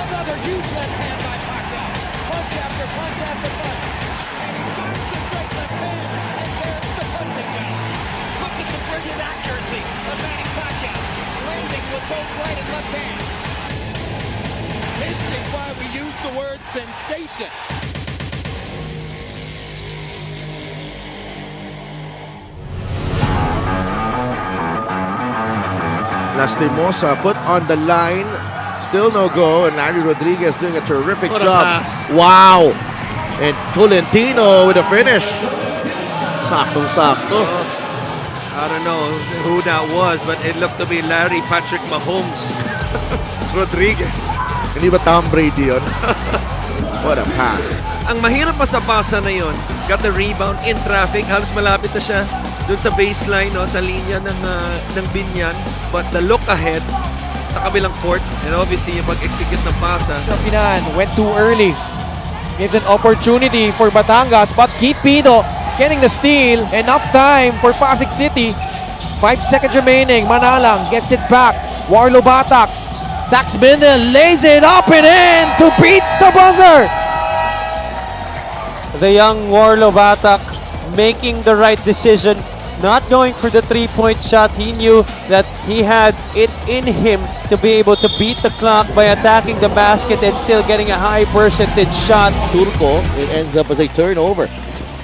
Another huge left hand by Pacquiao. Punch after punch after punch. And he finds the straight left hand. And there's the punching gun. Look at the brilliant accuracy of Manny Pacquiao. Landing with both right and left hands. This is why we use the word sensation. Lastimosa, foot on the line. Still no go, and Larry Rodriguez doing a terrific What a job. pass. Wow! And Tolentino with a finish. Saktong-sakto. I don't know who that was, but it looked to be Larry Patrick Mahomes Rodriguez. Hindi ba Tom Brady yun? What a pass. Ang mahirap pa sa pasa na yon, got the rebound in traffic, halos malapit na siya dun sa baseline, no, sa linya ng Biñan. But the look ahead sa kabilang court, and obviously yung pag-execute ng pasa. Pinan went too early. Gives an opportunity for Batangas, but Keith Pido getting the steal. Enough time for Pasig City. 5 seconds remaining. Manalang gets it back. Warlo Batak. Tax Bindel lays it up and in to beat the buzzer. The young Warlo Batak making the right decision, not going for the three-point shot. He knew that he had it in him to be able to beat the clock by attacking the basket and still getting a high percentage shot. Turco, it ends up as a turnover.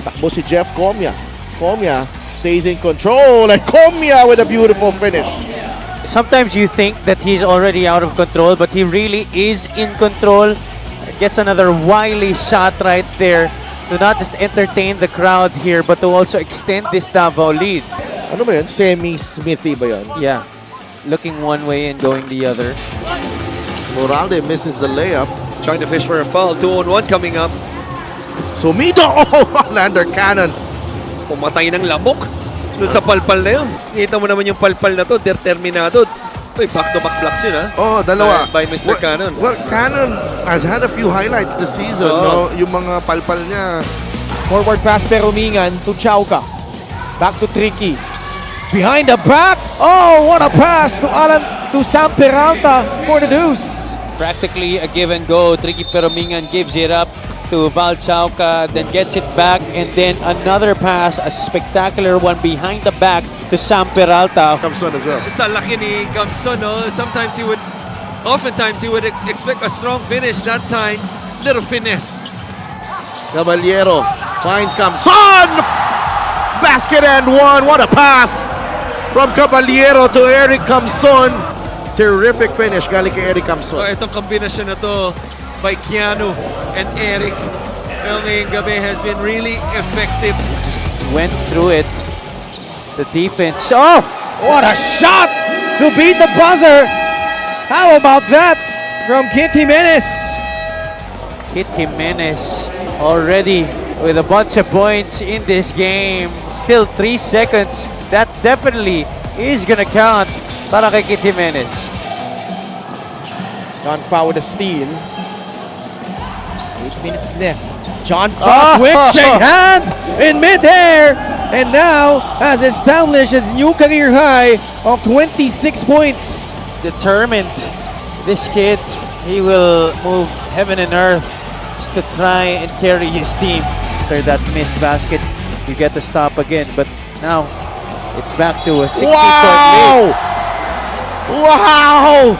Takbo si Jeff Comia. Comia stays in control, and Comia with a beautiful finish. Sometimes you think that he's already out of control, but he really is in control. Gets another wily shot right there to not just entertain the crowd here, but to also extend this Davao lead. Ano ba yun? Semi-Smithy ba yun? Yeah, looking one way and going the other. Moralde misses the layup. Trying to fish for a foul. 2-on-1 coming up. Sumido! Oh, Lander Cannon. Pumatay ng lamok doon sa palpal na yun. Kita mo naman yung palpal na to, determinado. Uy, back-to-back blocks yun, ha? Oh, dalawa. By Mr. Cannon. Well, Cannon has had a few highlights this season. No? Yung mga palpal niya. Forward pass Perumingan to Chauca. Back to Tricky. Behind the back. Oh, what a pass to Sam Peralta for the deuce. Practically a give and go. Tricky Peromingan gives it up to Val Chauca, then gets it back, and then another pass, a spectacular one behind the back to Sam Peralta. Thompson as well. Sa laki ni Kamson, no? Oftentimes he would expect a strong finish. That time, little finesse. Caballero finds Kamson! Basket and one. What a pass from Caballero to Eric Kamson. Terrific finish galing kay Eric So, Kamson. itong kombinasyon na to by Keanu and Eric ngayong gabi has been really effective. Just went through it. The defense. Oh! What a shot to beat the buzzer. How about that from Kit Jimenez? Kit Jimenez already with a bunch of points in this game. Still 3 seconds. That definitely is gonna count para kay Kit Jimenez. John Fa with a steal. 8 minutes left. John Fa switching hands in midair, and now has established his new career high of 26 points. Determined, this kid, he will move heaven and earth just to try and carry his team. After that missed basket, you get the stop again, but now it's back to a 60-point lead. Wow!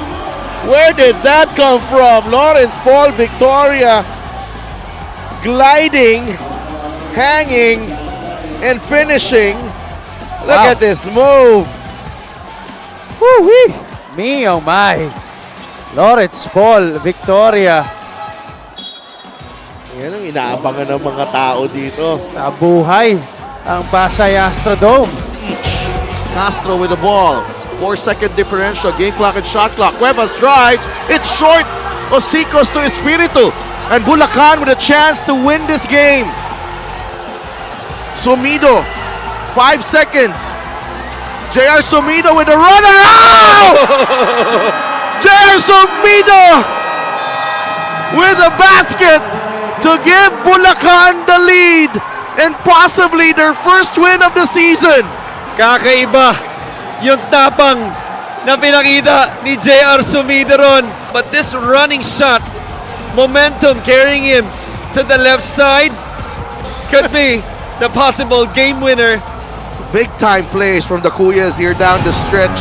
Where did that come from? Lawrence Paul Victoria gliding, hanging, and finishing. Look Wow. at this move. Woo-wee! Me, oh my. Lawrence Paul Victoria. Yan ang inaabangan ng mga tao dito. Nabuhay ang Pasay Astrodome. Castro with the ball. 4-second differential. Game clock and shot clock. Cuevas drives. It's short. Osicos to Espiritu. And Bulacan with a chance to win this game. Sumido. 5 seconds. JR Sumido with the runner. Oh! JR Sumido with a basket to give Bulacan the lead and possibly their first win of the season. Kakaiba yung tapang na pinakita ni JR Sumideron. But this running shot, momentum carrying him to the left side, could be the possible game winner. Big time plays from the Kuyas here down the stretch.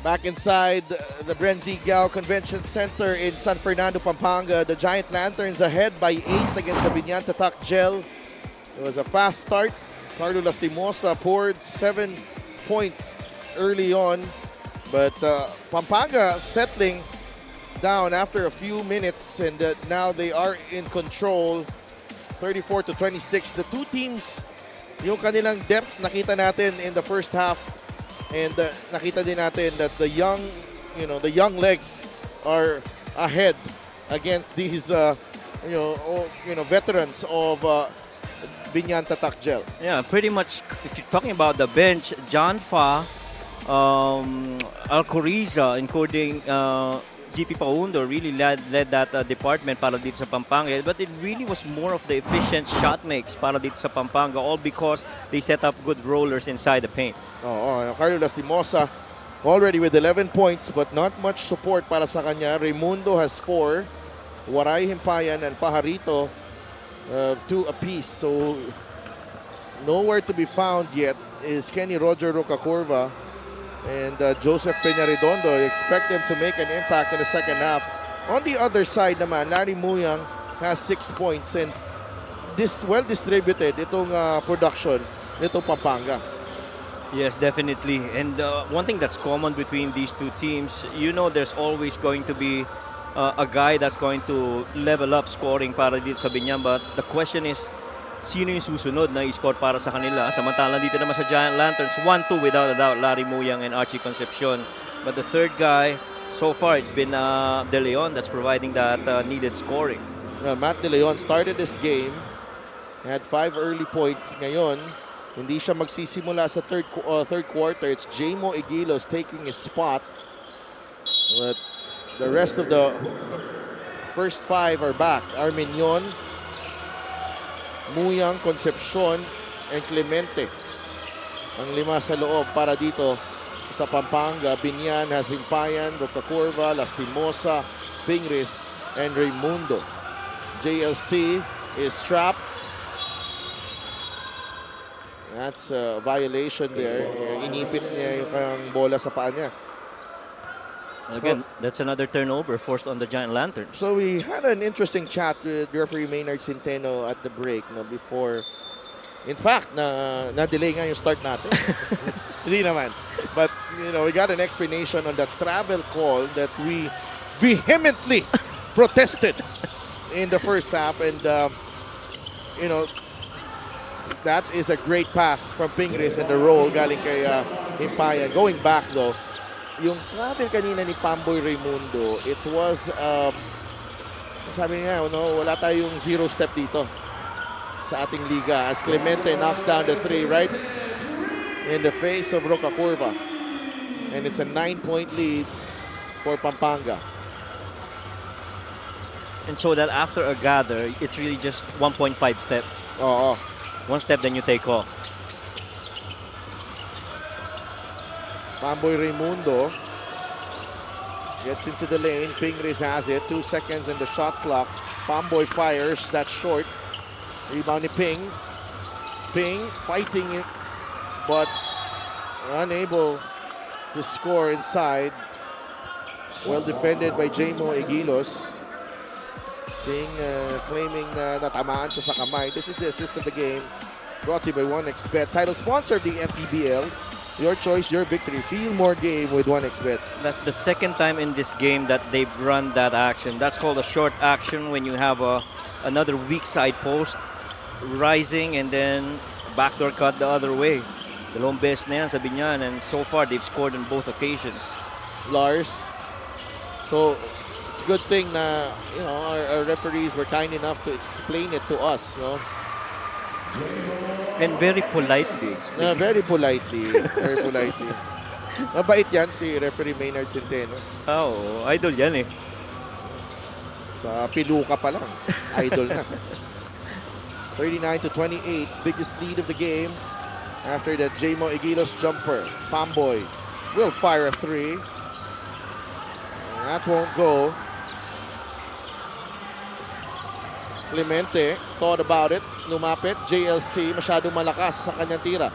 Back inside the Brenzy Gao Convention Center in San Fernando, Pampanga. The Giant Lanterns ahead by 8 against the Biñan Tatak Gel. It was a fast start. Carlo Lastimosa poured 7 points early on. But Pampanga settling down after a few minutes, and now they are in control. 34-26. The two teams, yung kanilang depth nakita natin in the first half, and nakita din natin that the young legs are ahead against these veterans of Biñan Tatak Gel. Yeah, pretty much. If you're talking about the bench, John Fa, Alcoriza, including GP Paundo, really led that department para dito sa Pampanga. But it really was more of the efficient shot makes para dito sa Pampanga, all because they set up good rollers inside the paint. Carlo Lastimosa already with 11 points, but not much support para sa kanya. Raimundo has 4. Waray Himpayan and Pajarito 2 apiece. So nowhere to be found yet is Kenny Roger Rocacurva and Joseph Peñaredondo. Expect them to make an impact in the second half. On the other side naman, Larry Muyang has 6 points, and this well distributed itong production nitong Pampanga. Yes, definitely. And one thing that's common between these two teams, there's always going to be a guy that's going to level up scoring para dito sa Biñan. But the question is, sino yung susunod na i-score para sa kanila? Samantalang dito naman sa Giant Lanterns, 1-2 without a doubt, Larry Muyang and Archie Concepcion. But the third guy, so far, it's been De Leon that's providing that needed scoring. Matt De Leon started this game, had 5 early points. Ngayon, hindi siya magsisimula sa third quarter. It's Jamo Egilos taking his spot. But the rest of the first 5 are back. Armenion, Muyang, Concepcion, and Clemente. Ang 5 sa loob para dito sa Pampanga. Biñan has Himpayan, Rocacurva, Lastimosa, Pingris, and Raimundo. JLC is trapped. That's a violation there. Inipit niya yung kanyang bola sa paa niya. And again, that's another turnover forced on the Giant Lanterns. So we had an interesting chat with referee Maynard Centeno at the break before. In fact, na-delay nga yung start natin. Hindi naman. But, we got an explanation on the travel call that we vehemently protested in the first half. And, that is a great pass from Pingris and the roll galing kay Himpayan. Going back though, yung travel kanina ni Pamboy Raimundo, it was, sabi niya, wala tayong 0 step dito sa ating liga as Clemente knocks down the 3 right in the face of Rocacurva. And it's a 9-point lead for Pampanga. And so that after a gather, it's really just 1.5 steps. Oo. 1 step, then you take off. Pamboy Raimundo gets into the lane. Pingris has it. 2 seconds in the shot clock. Pamboy fires. That's short. Rebound ni Ping. Ping fighting it, but unable to score inside. Well defended by Jamo Egilos. Ping claiming natamaan siya sa kamay. This is the assist of the game. Brought to you by 1xBet. Title sponsor of the MPBL. Your choice, your victory. Feel more game with 1xBet. That's the second time in this game that they've run that action. That's called a short action when you have another weak side post rising and then backdoor cut the other way. Dalawang best na yan sa Biñan, and so far they've scored on both occasions. Lars. So it's a good thing na our referees were kind enough to explain it to us, And very politely. Very politely. Very politely. Mabait yan si referee Maynard Centeno. Oh, idol yan eh. Sa piluka pa lang. Idol na. 39-28. Biggest lead of the game after that Jamo Egilos jumper. Pamboy will fire a 3. That won't go. Clemente thought about it. Lumapit. JLC masyadong malakas sa kanyang tira.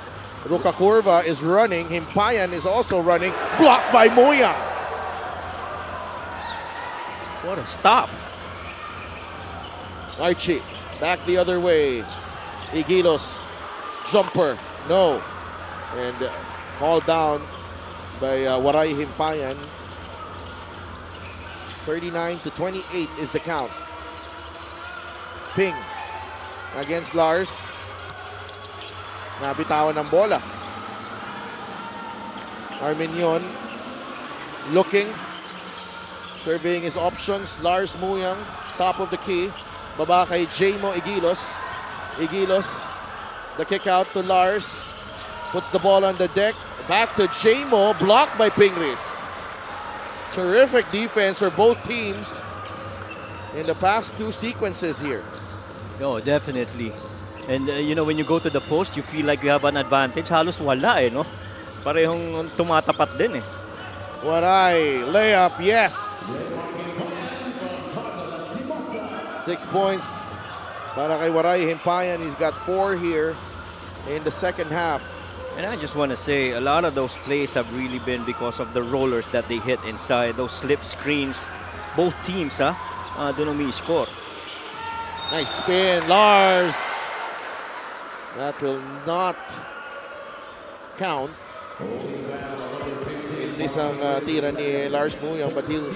Ruka Curva is running. Himpayan is also running. Blocked by Moya. What a stop. Archie back the other way. Igilos. Jumper. No. And hauled down by Waray Himpayan. 39-28 is the count. Ping against Lars. Nabitawan ng bola. Armenion looking. Surveying his options. Lars Muyang, top of the key. Baba kay Jamo Igilos. Igilos, the kick out to Lars. Puts the ball on the deck. Back to Jamo, blocked by Pingris. Terrific defense for both teams in the past two sequences here. Oh, definitely. And you know, when you go to the post, you feel like you have an advantage. Halos wala no? Parehong tumatapat din eh. Waray, layup, yes. 6 points para kay Waray Himpayan. He's got 4 here in the second half. And I just want to say, a lot of those plays have really been because of the rollers that they hit inside. Those slip screens, both teams, doon umi-score. Nice spin, Lars. That will not count. This ang tira ni Lars Muyang, but he'll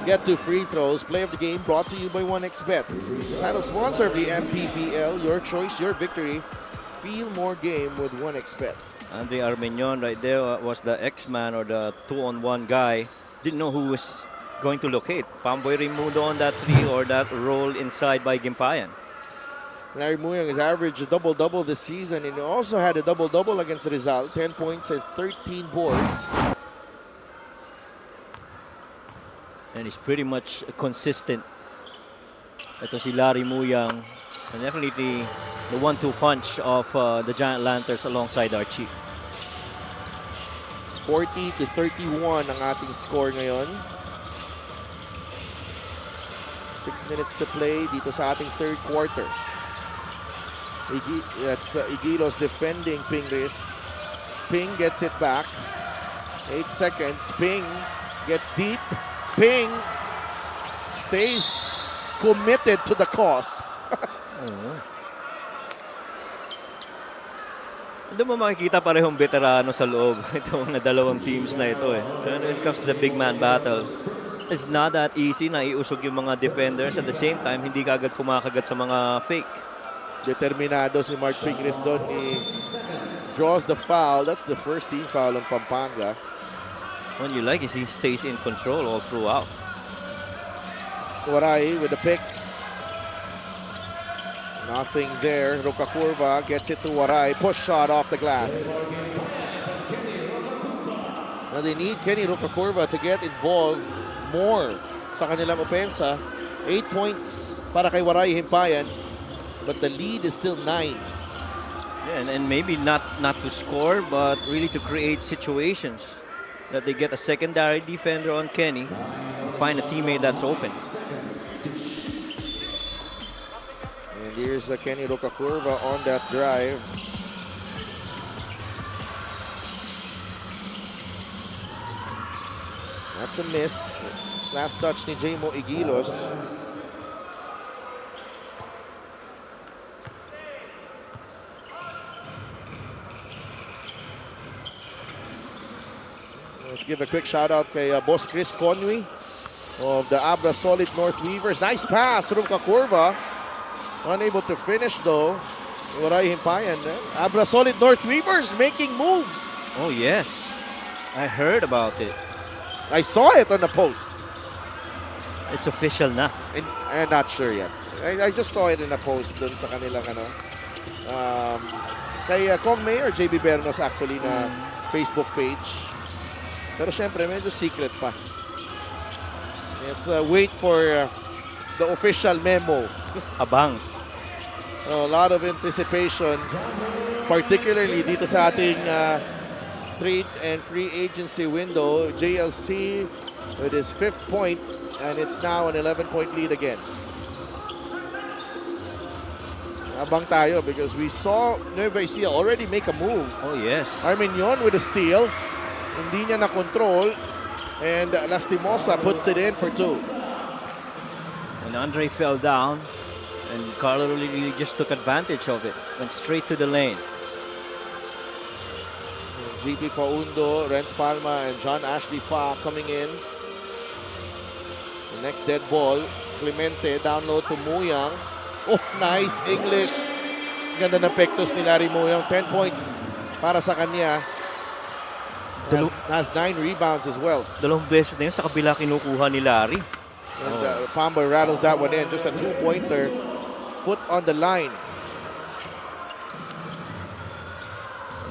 get to free throws. Play of the game brought to you by 1xBet. Title sponsor of the MPBL. Your choice, your victory. Feel more game with 1xBet. Andre Armenion right there was the X-man or the 2-on-1 guy. Didn't know who was going to locate. Pamboy Raimundo on that 3 or that roll inside by Gimpayan. Larry Muyang has averaged a double-double this season, and he also had a double-double against Rizal. 10 points and 13 boards. And he's pretty much consistent. Ito si Larry Muyang. And definitely the 1-2 punch of the Giant Lanterns alongside Archie. 40-31 ang ating score ngayon. 6 minutes to play dito sa ating third quarter. That's Igilos defending Pingris. Ping gets it back. 8 seconds. Ping gets deep. Ping stays committed to the cause. Doon mo makikita parehong veterano sa loob itong na dalawang teams na ito eh. When it comes to the big man battles, it's not that easy na iusog yung mga defenders. At the same time, hindi kagad kumakagat sa mga fake. Determinado si Mark Pingris doon. He draws the foul. That's the first team foul on Pampanga. What you like is he stays in control all throughout. Waray with the pick. Nothing there. Ruka Curva gets it to Waray. Push shot off the glass. Now they need Kenny Ruka Curva to get involved more sa kanilang opensa. 8 points para kay Waray Himpayan. But the lead is still 9. Yeah, and maybe not to score, but really to create situations that they get a secondary defender on Kenny, find a teammate that's open. And here's Kenny Ruka Curva on that drive. That's a miss. It's last touch ni Jamo Igilos. Let's give a quick shout out kay Boss Chris Conway of the Abra Solid North Weavers. Nice pass, Ruka Curva. Unable to finish though. Waray Himpayan. Abra Solid North Weavers making moves. Oh yes, I heard about it. I saw it on the post. It's official na. And I'm not sure yet. I just saw it in a post dun sa kanilang kay Kong Mayor JB Bernos actually na Facebook page. Pero syempre, medyo secret pa. Let's wait for the official memo. Abang. A lot of anticipation, particularly dito sa ating trade and free agency window. JLC with his 5th point, and it's now an 11-point lead again. abang tayo because we saw Nueva Ecija already make a move. Oh, yes. Armenion with a steal. Hindi niya na-control. And Lastimosa puts it in for 2. And Andre fell down. And Carlo really just took advantage of it. Went straight to the lane. GP Faundo, Renz Palma, and John Ashley Fa coming in. The next dead ball. Clemente down low to Muyang. Oh, nice English. Ganda ng pektos ni Larry Muyang. 10 points para sa kanya. Has 9 rebounds as well. Dalawang beses na yun sa kabila kinukuha ni Larry. And Pamba rattles that one in. Just a 2-pointer. Foot on the line.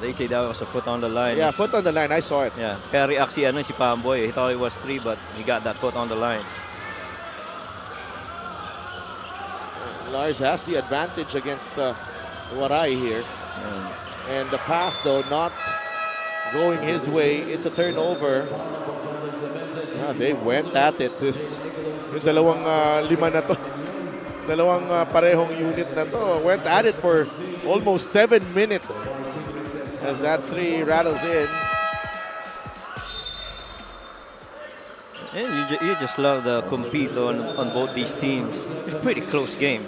They say that was a foot on the line. Yeah, foot on the line. I saw it. Yeah, kaya react si Pamboy. He thought it was 3, but he got that foot on the line. Lars has the advantage against Waray here. And the pass, though, not going his way. It's a turnover. They went at it. Yung dalawang lima na to. Dalawang parehong unit na to. Went at it for almost 7 minutes. As that 3 rattles in. And you just love the compete on both these teams. It's a pretty close game.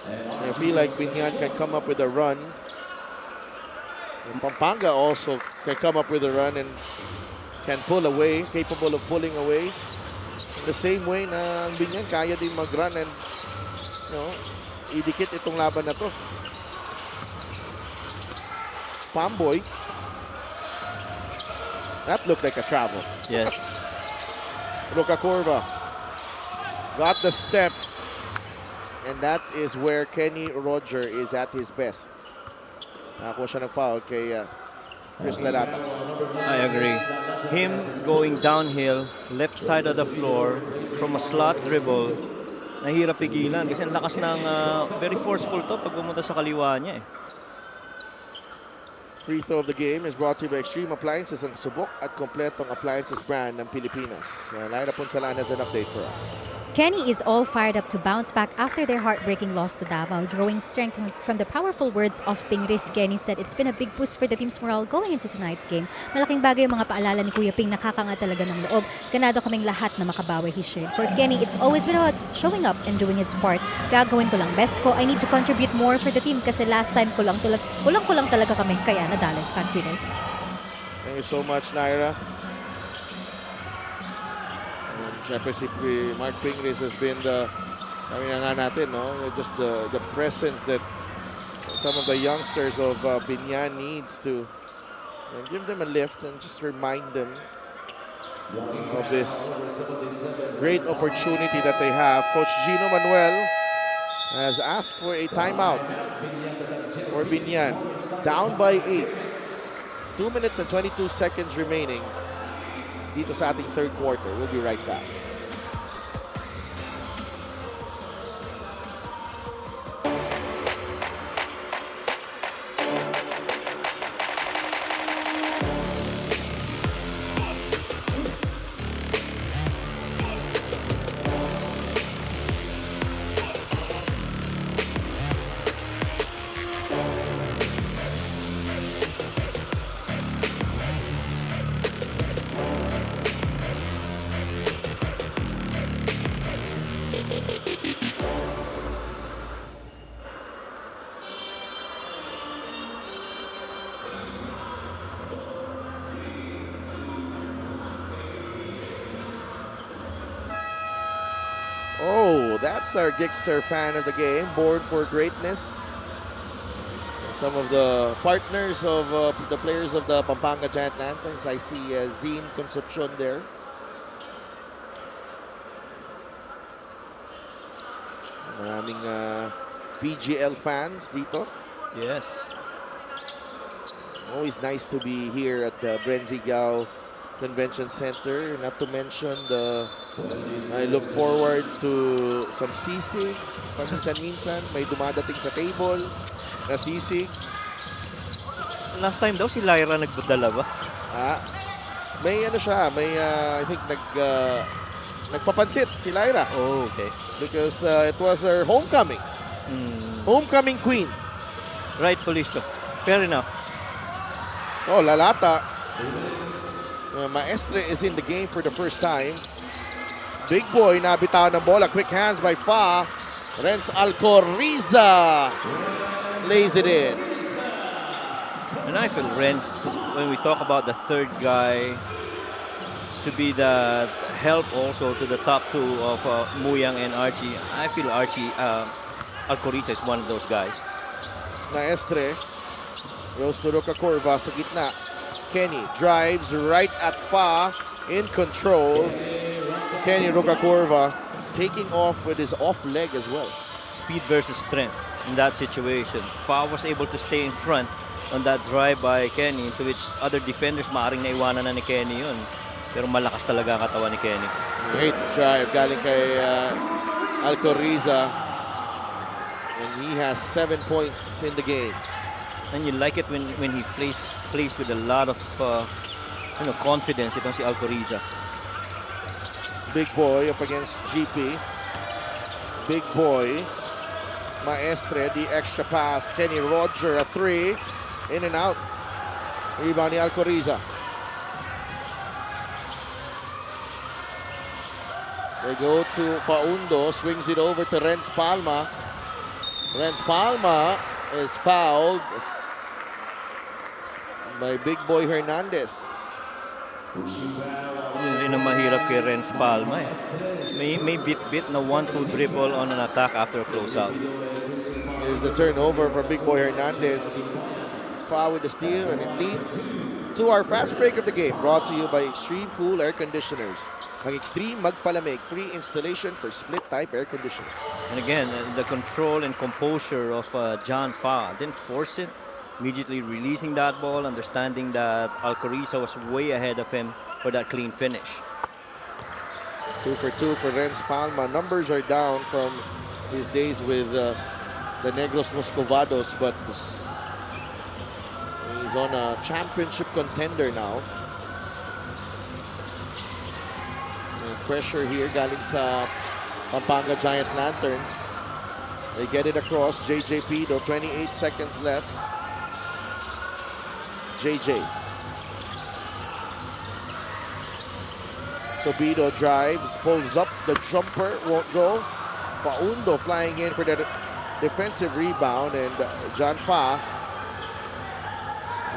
I feel like Biñan can come up with a run. And Pampanga also can come up with a run and can pull away, capable of pulling away. In the same way na Biñan kaya din mag-run and idikit itong laban na to. Pamboy. That looked like a travel. Yes. Luka Corva got the step, and that is where Kenny Roger is at his best. Nakakuha siya ng foul kay Chris Lalata. I agree. Him going downhill, left side of the floor, from a slot dribble, nahirap pigilan kasi ang lakas ng very forceful to pag pumunta sa kaliwa niya eh. Free throw of the game is brought to you by Extreme Appliances, ang subok at kompletong appliances brand ng Pilipinas. Lyra Punsalan has an update for us. Kenny is all fired up to bounce back after their heartbreaking loss to Davao, drawing strength from the powerful words of Pingris. Kenny said it's been a big boost for the team's morale going into tonight's game. Malaking bagay yung mga paalala ni Kuya Ping, nakakanga talaga ng loob. Ganado kaming lahat na makabawi, he shared. For Kenny, it's always been about showing up and doing his part. Gagawin ko lang best ko. I need to contribute more for the team kasi last time kulang talaga kami, kaya nadali. Continues. Thank you so much, Lyra. Siyempre si Mark Pingris has been sabi na nga natin, just the presence that some of the youngsters of Biñan needs to give them a lift and just remind them of this great opportunity that they have. Coach Gino Manuel has asked for a timeout for Biñan. Down by 8. 2 minutes and 22 seconds remaining dito sa ating third quarter. We'll be right back. Oh, that's our Gixxer fan of the game, Born for Greatness. Some of the partners of the players of the Pampanga Giant Lanterns. I see Zine Concepcion there. Maraming PGL fans dito. Yes. Always nice to be here at the Brenzigao Convention Center. Not to mention I look forward to some sisig. Paminsan-minsan may dumadating sa table na sisig. Last time daw si Lyra nagdala ba? May siya, may I think nagpapansit si Lyra. Oh, okay. because it was her homecoming. Homecoming queen. Rightfully so. Fair enough. Oh, Lalata. Maestre is in the game for the first time. Big Boy nabitawan ng bola. Quick hands by Fa. Renz Alcoriza lays it in. And I feel Renz, when we talk about the third guy, to be the help also to the top two of Muyang and Archie, I feel Alcoriza is one of those guys. Maestre. Rose to Ruka Corva sa gitna. Kenny drives right at Fa. In control. Kenny Ruka Corva taking off with his off leg as well. Speed versus strength in that situation. Fa was able to stay in front on that drive by Kenny, to which other defenders maaring naiwanan na ni Kenny yun. Pero malakas talaga ang katawan ni Kenny. Great drive galing kay Alcoriza. And he has 7 points in the game. And you like it when he plays with a lot of confidence itong si Alcoriza. Big Boy up against GP. Big Boy. Maestre, the extra pass. Kenny Roger, a three. In and out. Rebound ni Alcoriza. They go to Faundo. Swings it over to Renz Palma. Renz Palma is fouled by Big Boy Hernandez. Yun ang mahirap kay Renz Palma. May bit-bit na 1-2 dribble on an attack after a closeout. Here's the turnover from Big Boy Hernandez. Foul with the steal, and it leads to our fast break of the game. Brought to you by Extreme Cool Air Conditioners. Ang Extreme Magpalamig, free installation for split-type air conditioners. And again, the control and composure of John Fa. Didn't force it. Immediately releasing that ball, understanding that Alcoriza was way ahead of him for that clean finish. 2 for 2 for Renz Palma. Numbers are down from his days with the Negros Moscovados, but he's on a championship contender now. And pressure here galing sa Pampanga Giant Lanterns. They get it across. JJ Pido, 28 seconds left. JJ. Sobido drives, pulls up the jumper, won't go. Faundo flying in for the defensive rebound, and John Fa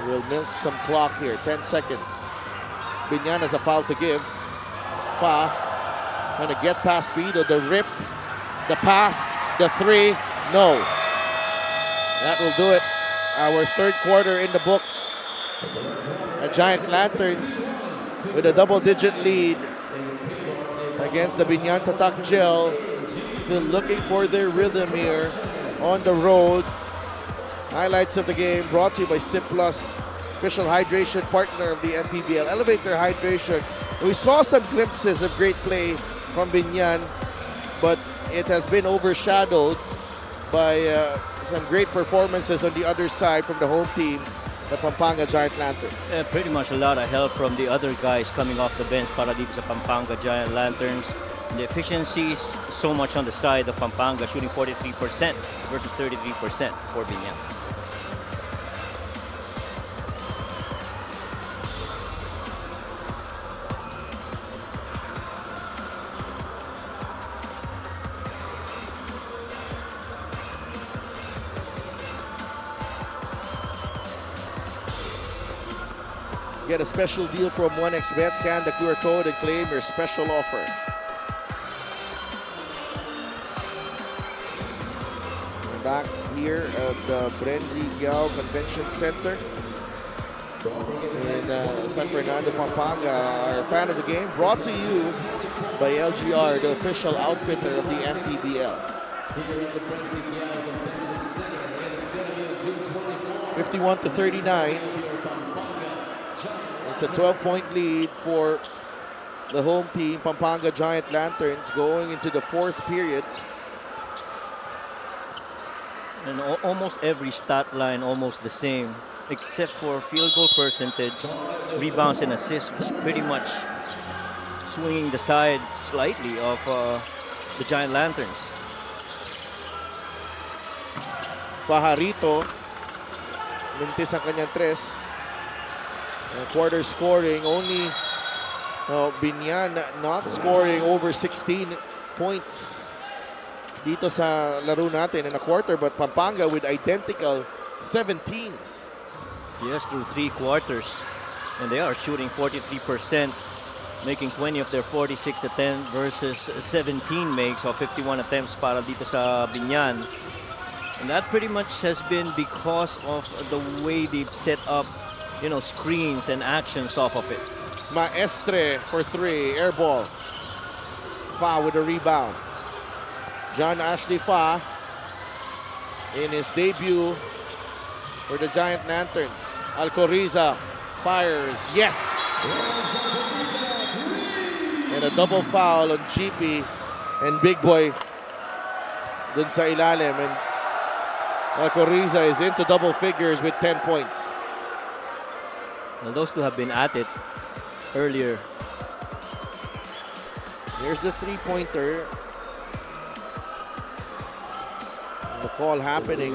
will milk some clock here. 10 seconds. Biñan has a foul to give. Fa trying to get past Pido. The rip, the pass, the three. No. That will do it. Our third quarter in the books. The Giant Lanterns with a double-digit lead against the Biñan Tatak Gel. Still looking for their rhythm here on the road. Highlights of the game brought to you by Simplus, official hydration partner of the MPBL. Elevate their hydration. We saw some glimpses of great play from Biñan, but it has been overshadowed by some great performances on the other side from the home team, the Pampanga Giant Lanterns. Pretty much a lot of help from the other guys coming off the bench para dito sa Pampanga Giant Lanterns. The efficiencies so much on the side of Pampanga, shooting 43% versus 33% for Biñan. Get a special deal from 1xBet. Scan the QR code and claim your special offer. We're back here at the Brenzi Giao Convention Center in San Fernando, Pampanga. Our fan of the game brought to you by LGR, the official outfitter of the MPBL. 51-39. It's a 12-point lead for the home team, Pampanga Giant Lanterns, going into the fourth period. And almost every stat line almost the same, except for field goal percentage, rebounds and assists was pretty much swinging the side slightly of the Giant Lanterns. Pajarito, mintis ang kanyang tres. Quarter scoring, only Biñan not scoring over 16 points dito sa laro natin in a quarter, but Pampanga with identical 17s. Yes, through 3 quarters. And they are shooting 43%, making 20 of their 46 attempts versus 17 makes of 51 attempts para dito sa Biñan. And that pretty much has been because of the way they've set up, you know, screens and actions off of it. Maestre for 3, air ball. Fa with a rebound. John Ashley Fa in his debut for the Giant Lanterns. Alcoriza fires, yes! And a double foul on GP and Big Boy dun sa ilalim. And Alcoriza is into double figures with 10 points. Well, those two have been at it earlier. Here's the three-pointer. The call happening.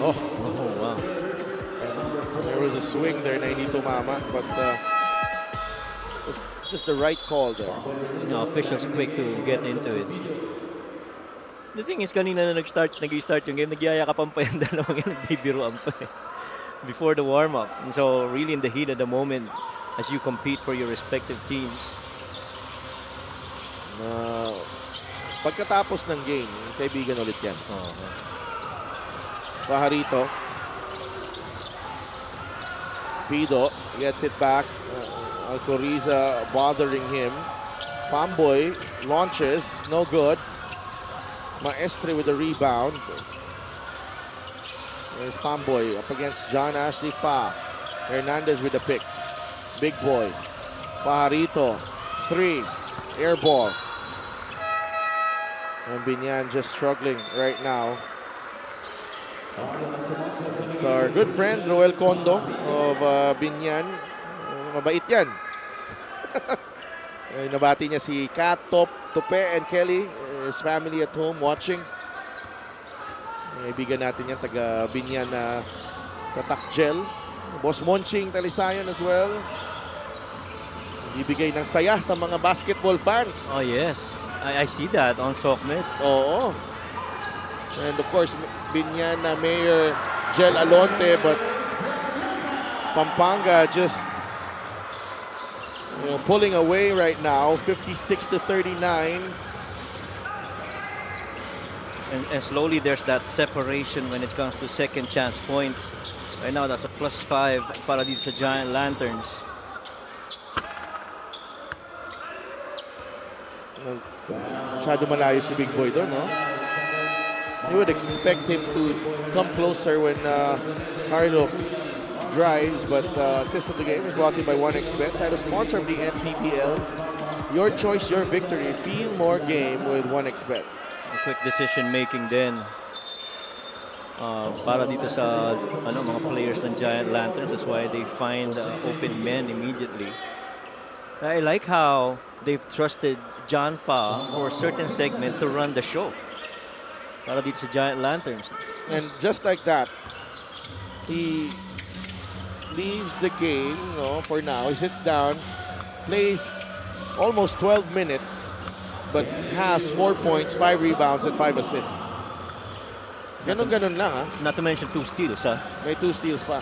Oh, wow. There was a swing there na hindi tumama, but it's just the right call there. You know, officials quick to get into it. The thing is, kanina na nag-start yung game, nagyayakapan pa yung dalawang yan, nagbibiruan pa eh. Before the warm-up. And so really in the heat of the moment as you compete for your respective teams. Pagkatapos ng game, kaibigan ulit yan. Pajarito. Pido gets it back. Alcoriza bothering him. Pamboy launches, no good. Maestre with the rebound. There's Pamboy up against John Ashley Fa. Hernandez with the pick. Big Boy. Pajarito. 3. Air ball. And Biñan just struggling right now. It's our good friend, Noel Condo of Biñan. Mabait yan. Nabati niya si Kat, Tope, and Kelly. His family at home watching. Ibigan natin yan, taga Biñan na Tatak Gel. Boss Monching Talisayon as well. Ibigay ng saya sa mga basketball fans. Oh yes, I see that on SOCMED. Oo. And of course, Biñan na Mayor Gel Alonte, but Pampanga just pulling away right now, 56-39. And slowly there's that separation when it comes to second chance points. Right now that's a +5 para dito sa Giant Lanterns. Masyado malayo si Big Boy doon, no? You would expect him to come closer when Carlo drives, but Assist of the Game is brought to you by 1xBet, title sponsor of the MPBL. Your choice, your victory. Feel more game with 1xBet. Quick decision making din para dito sa mga players ng Giant Lanterns. That's why they find open men immediately. I like how they've trusted John Fa for a certain segment to run the show para dito sa Giant Lanterns. And just like that, he leaves the game for now. He sits down, plays almost 12 minutes, but has 4 points, 5 rebounds, and 5 assists. Ganon-ganon lang, ha? Not to mention 2 steals, ha? May 2 steals pa.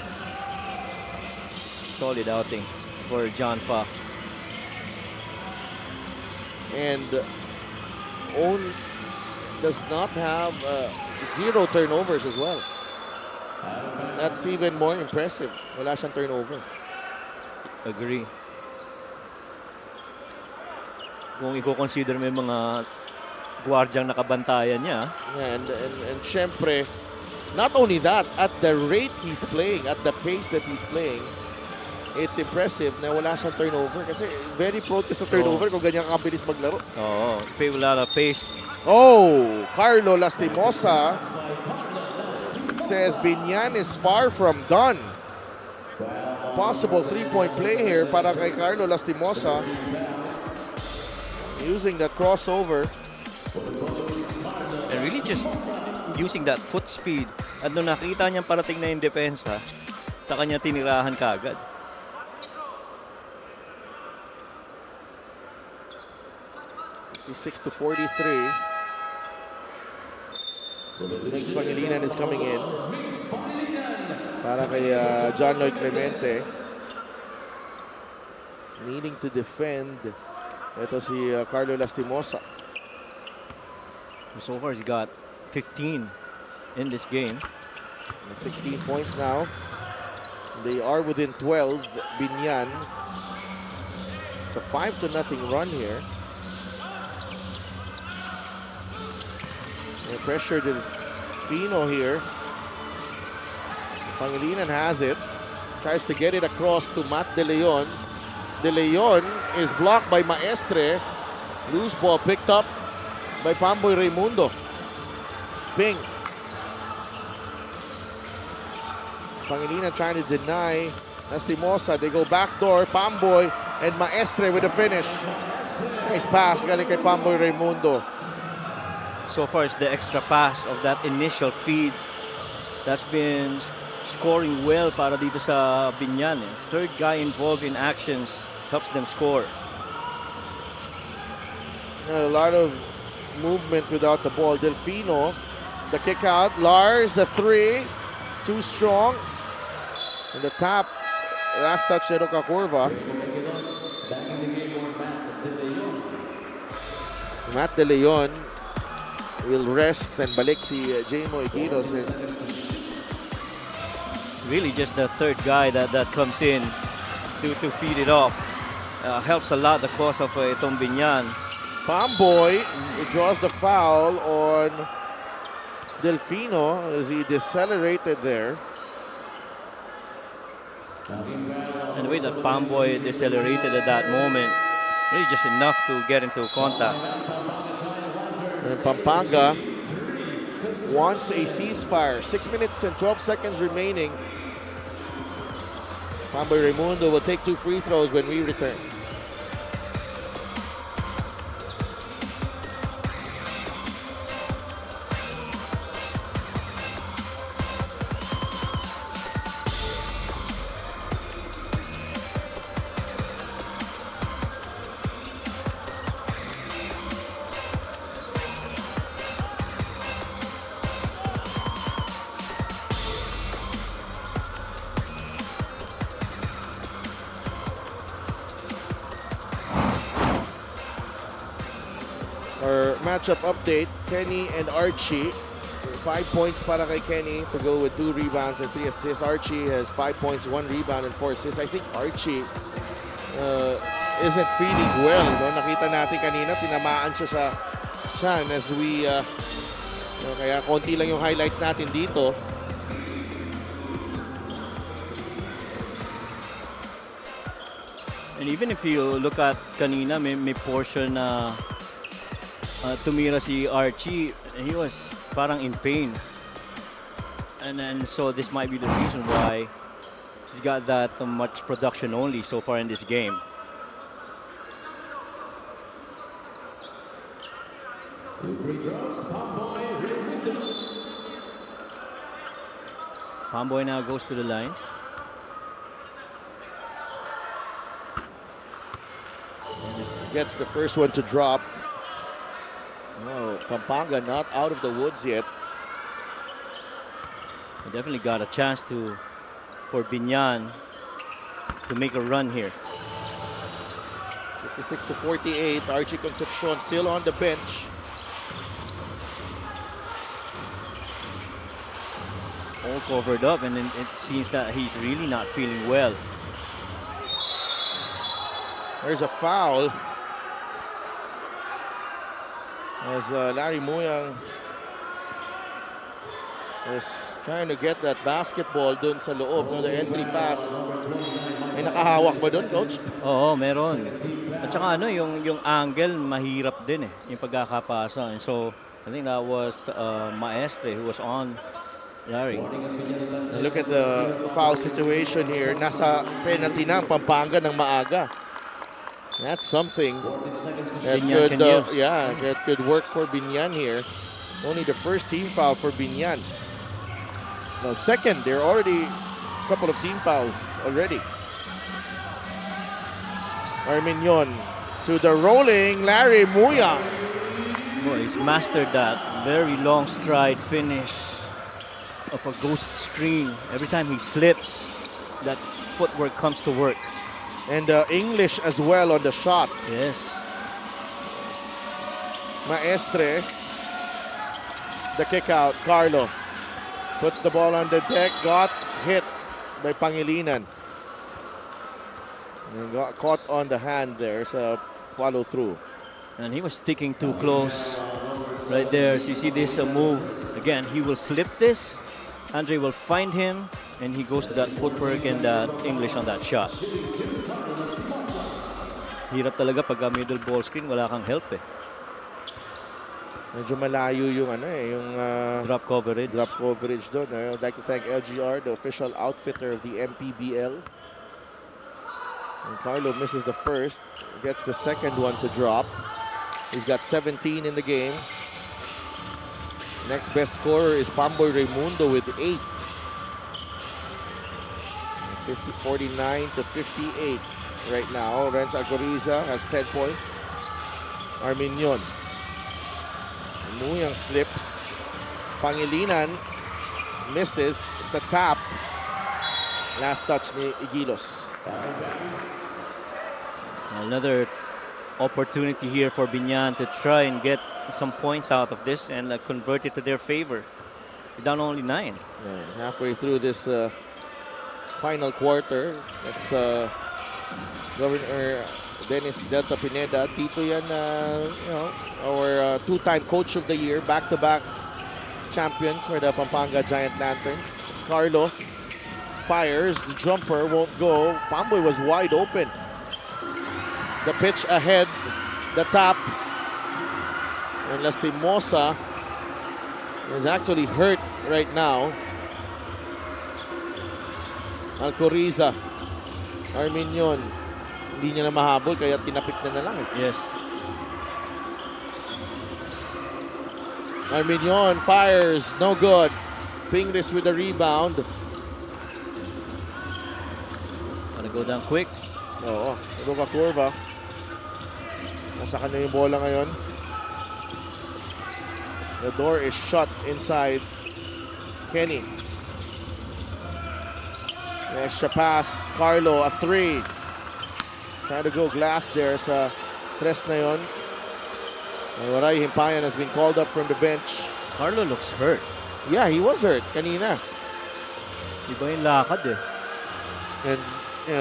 Solid outing for John Fa. And does not have 0 turnovers as well. That's even more impressive. Wala siyang turnover. Agree. Kung i-consider mo yung mga gwardyang nakabantayan niya. Yeah, and syempre, not only that, at the rate he's playing, at the pace that he's playing, it's impressive na wala siyang turnover kasi very prone ka sa turnover kung ganyan kabilis maglaro. Oo, wala na pace. Oh, Carlo Lastimosa says Biñan is far from done. Possible 3-point play here para kay Carlo Lastimosa. using that crossover. And really just using that foot speed. At nung nakita niyang parating na yung depensa, sa kanya tinirahan kaagad. To 43. Next Pangilinan is coming in. Para kay John Lloyd Clemente. Needing to defend. Ito si Carlo Lastimosa. So far, he's got 15 in this game. 16 points now. They are within 12. Biñan. It's a 5-0 run here. And pressure to Fino here. Pangilinan has it. Tries to get it across to Matt De Leon. De Leon is blocked by Maestre. Loose ball picked up by Pamboy Raimundo. Ping. Pangilinan trying to deny Lastimosa. They go backdoor. Pamboy and Maestre with the finish. Nice pass galing kay Pamboy Raimundo. So far, it's the extra pass of that initial feed that's been scoring well para dito sa Biñan. Third guy involved in actions helps them score. A lot of movement without the ball. Delfino, the kick out. Lars, the three. Too strong. And the tap. Last touch, Edoka Curva. Matt De Leon will rest and balik si Jamo Iquitos. Really just the third guy that comes in to feed it off. Helps a lot the cause of itong Biñan. Pamboy draws the foul on Delfino as he decelerated there. And the way that Pamboy decelerated at that moment, really just enough to get into contact. And Pampanga wants a ceasefire. 6 minutes and 12 seconds remaining. Pamboy Raimundo will take 2 free throws when we return. Our matchup update, Kenny and Archie. 5 points para kay Kenny to go with 2 rebounds and 3 assists. Archie has 5 points, 1 rebound, and 4 assists. I think Archie isn't feeling well. No? Nakita natin kanina, tinamaan siya sa tiyan as we... kaya konti lang yung highlights natin dito. And even if you look at kanina, may portion na tumira si Archie, he was parang in pain. And so this might be the reason why he's got that much production only so far in this game. Pamboy now goes to the line. And gets the first one to drop. Oh, Pampanga not out of the woods yet. He definitely got a chance for Biñan to make a run here. 56-48. Archie Concepcion still on the bench. All covered up, and it seems that he's really not feeling well. There's a foul. As Larry Muyang is trying to get that basketball dun sa loob, no, the entry pass. May nakahawak ba dun, Coach? Oo, meron. At saka yung angle, mahirap din yung pagkakapasa. And so, I think that was Maestre who was on Larry. Look at the foul situation here. Nasa penalty na ang Pampanga ng maaga. That's something that Biñan could, can use. that could work for Biñan here. Only the first team foul for Biñan. No, second, there are already a couple of team fouls already. Arminion to the rolling Larry Muya. Boy, he's mastered that very long stride finish of a ghost screen. Every time he slips, that footwork comes to work. And English as well on the shot. Yes. Maestre. The kick out. Carlo puts the ball on the deck. Got hit by Pangilinan. And got caught on the hand there. So follow through. And he was sticking too close right there. So you see this move. Again, he will slip this. Andre will find him. And he goes to that footwork and that English on that shot. Hirap talaga pag middle ball screen. Wala kang help eh. Medyo malayo yung Drop coverage. drop coverage doon. I'd like to thank LGR, the official outfitter of the MPBL. And Carlo misses the first, gets the second one to drop. He's got 17 in the game. Next best scorer is Pamboy Raimundo with 8. 49 to 58 right now. Renz Agoriza has 10 points. Arminion. Muyang slips. Pangilinan misses the tap. Last touch ni Igilos. Another opportunity here for Biñan to try and get some points out of this and convert it to their favor. Down only 9. Halfway through this final quarter, it's Governor Dennis Delta Pineda. Tito yan, our two-time Coach of the Year, back-to-back champions for the Pampanga Giant Lanterns. Carlo fires, the jumper won't go. Pamboy was wide open. The pitch ahead, the tap. And Lastimosa is actually hurt right now. Alcoriza, Arminion, hindi niya na mahabol kaya tinapik na lang. Yes. Arminion fires, no good. Pingris with the rebound. Gonna go down quick. Oo, Luka Curva. Nasa kanya yung bola ngayon. The door is shut inside. Kenny. An extra pass. Carlo, a 3. Trying to go glass there sa tres na yun. Waray Himpayan has been called up from the bench. Carlo looks hurt. Yeah, he was hurt kanina. Iba yung lakad eh. And,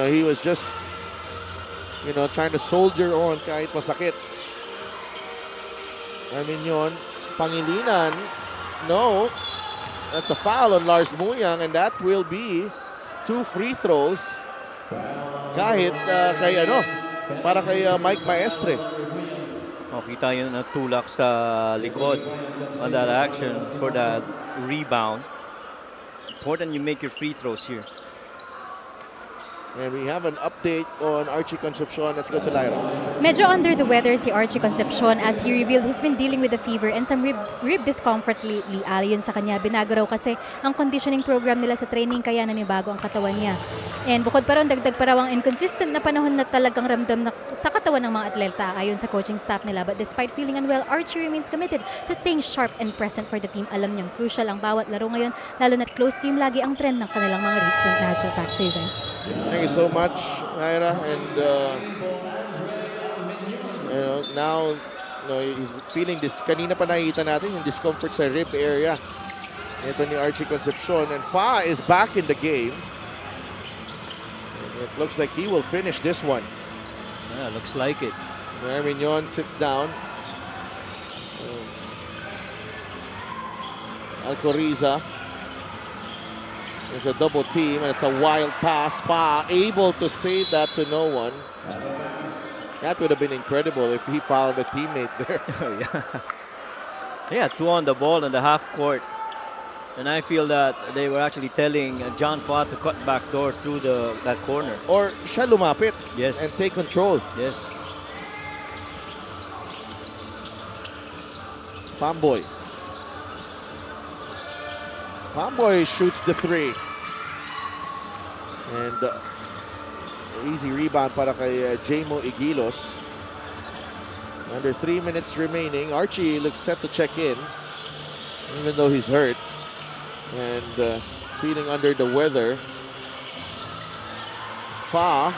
he was just, trying to soldier on kahit masakit. Arminion, Pangilinan, no. That's a foul on Lars Muyang and that will be 2 free throws kahit para kay Mike Maestre. Kita yun na tulak sa likod on that action for that rebound. Important you make your free throws here. And we have an update on Archie Concepcion. Let's go to Lyra. Medyo under the weather si Archie Concepcion as he revealed he's been dealing with a fever and some rib discomfort lately. Ayon sa kanya, binago raw kasi ang conditioning program nila sa training kaya nanibago ang katawan niya. And bukod pa ron, dagdag pa raw ang inconsistent na panahon na talagang ramdam na sa katawan ng mga atleta ayon sa coaching staff nila. But despite feeling unwell, Archie remains committed to staying sharp and present for the team. Alam niyang crucial ang bawat laro ngayon, lalo na't close game lagi ang trend ng kanilang mga recent matchup. Back to you guys. Thank you so much, Lyra. And now he's feeling this. Kanina pa nakikita natin yung discomfort sa rib area. Ito ni Archie Concepcion. And Fa is back in the game. It looks like he will finish this one. Yeah, looks like it. Arminion sits down. Alcoriza. There's a double team and it's a wild pass. Fa able to save that to no one. That would have been incredible if he fouled a teammate there. Yeah, 2 on the ball on the half court. And I feel that they were actually telling John Fa to cut back door through that corner. Or siya lumapit Yes. and take control. Yes. Pamboy. Pamboy shoots the three. And easy rebound para kay Jamo Igilos. Under 3 minutes remaining. Archie looks set to check in, even though he's hurt and feeling under the weather. Fa.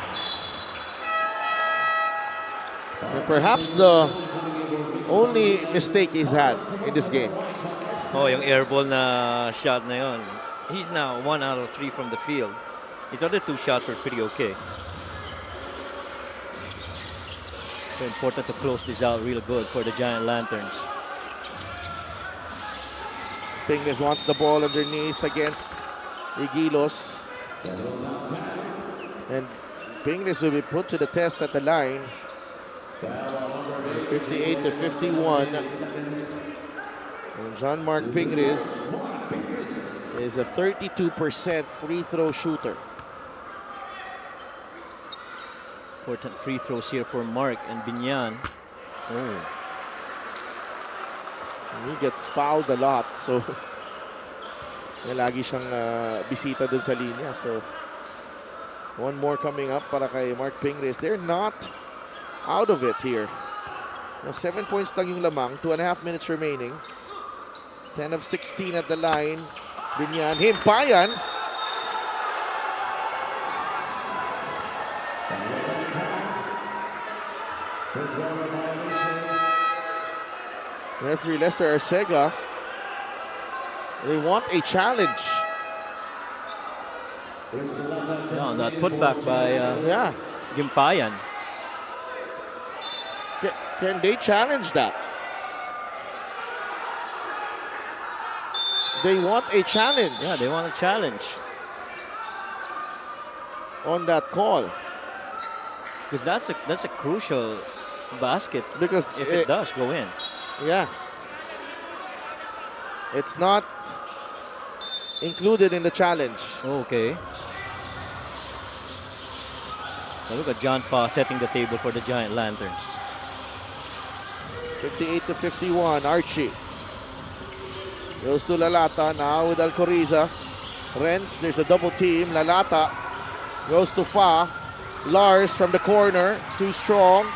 And perhaps the only mistake he's had in this game. Oh, yung airball na shot na yun. He's now 1 out of 3 from the field. His other 2 shots were pretty okay. So important to close this out real good for the Giant Lanterns. Pingles wants the ball underneath against Igilos. And Pingles will be put to the test at the line. 58 to 51. And Jean-Marc Pingles is a 32% free throw shooter. Important free throws here for Mark and Biñan. Oh. He gets fouled a lot, so lagi siyang bisita dun sa linya. So one more coming up para kay Mark Pingles. They're not out of it here. Now, 7 points lang yung lamang, 2.5 minutes remaining. 10 of 16 at the line. Biñan, himpayan. Referee Lester Arcega, they want a challenge. Yeah, on that putback by Gimpayan. Can they challenge that? They want a challenge. Yeah, they want a challenge. On that call. Because that's a crucial basket. Because if it does go in. Yeah. It's not included in the challenge. Okay. Now look at John Fa setting the table for the Giant Lanterns. 58 to 51, Archie. Goes to Lalata now with Alcoriza. Renz, there's a double team. Lalata goes to Fa. Lars from the corner, too strong.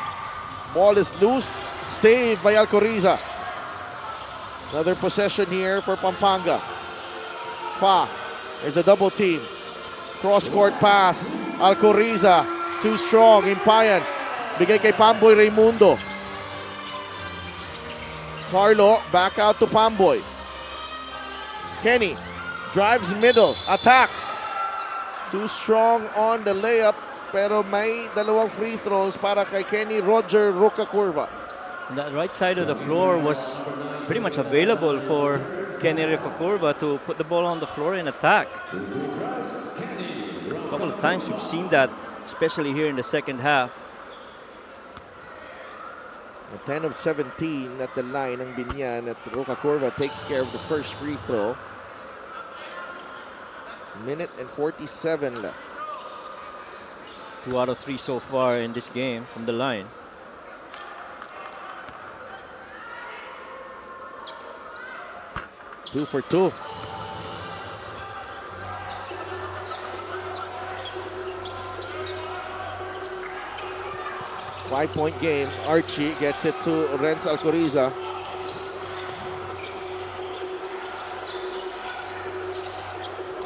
Ball is loose. Saved by Alcoriza. Another possession here for Pampanga. Fa. There's a double team. Cross-court pass. Alcoriza. Too strong. Impayan. Bigay kay Pamboy Raimundo. Carlo back out to Pamboy. Kenny drives middle. Attacks. Too strong on the layup. Pero may dalawang free throws para kay Kenny Roger Rocacurva. That right side of the floor was pretty much available for Kenny Rocacurva to put the ball on the floor and attack. A couple of times we've seen that, especially here in the second half. 10 of 17 at the line ng Biñan at Rocacurva takes care of the first free throw. Minute and 47 left. 2 out of 3 so far in this game from the line. Two for two. Five-point game. Archie gets it to Renz Alcoriza.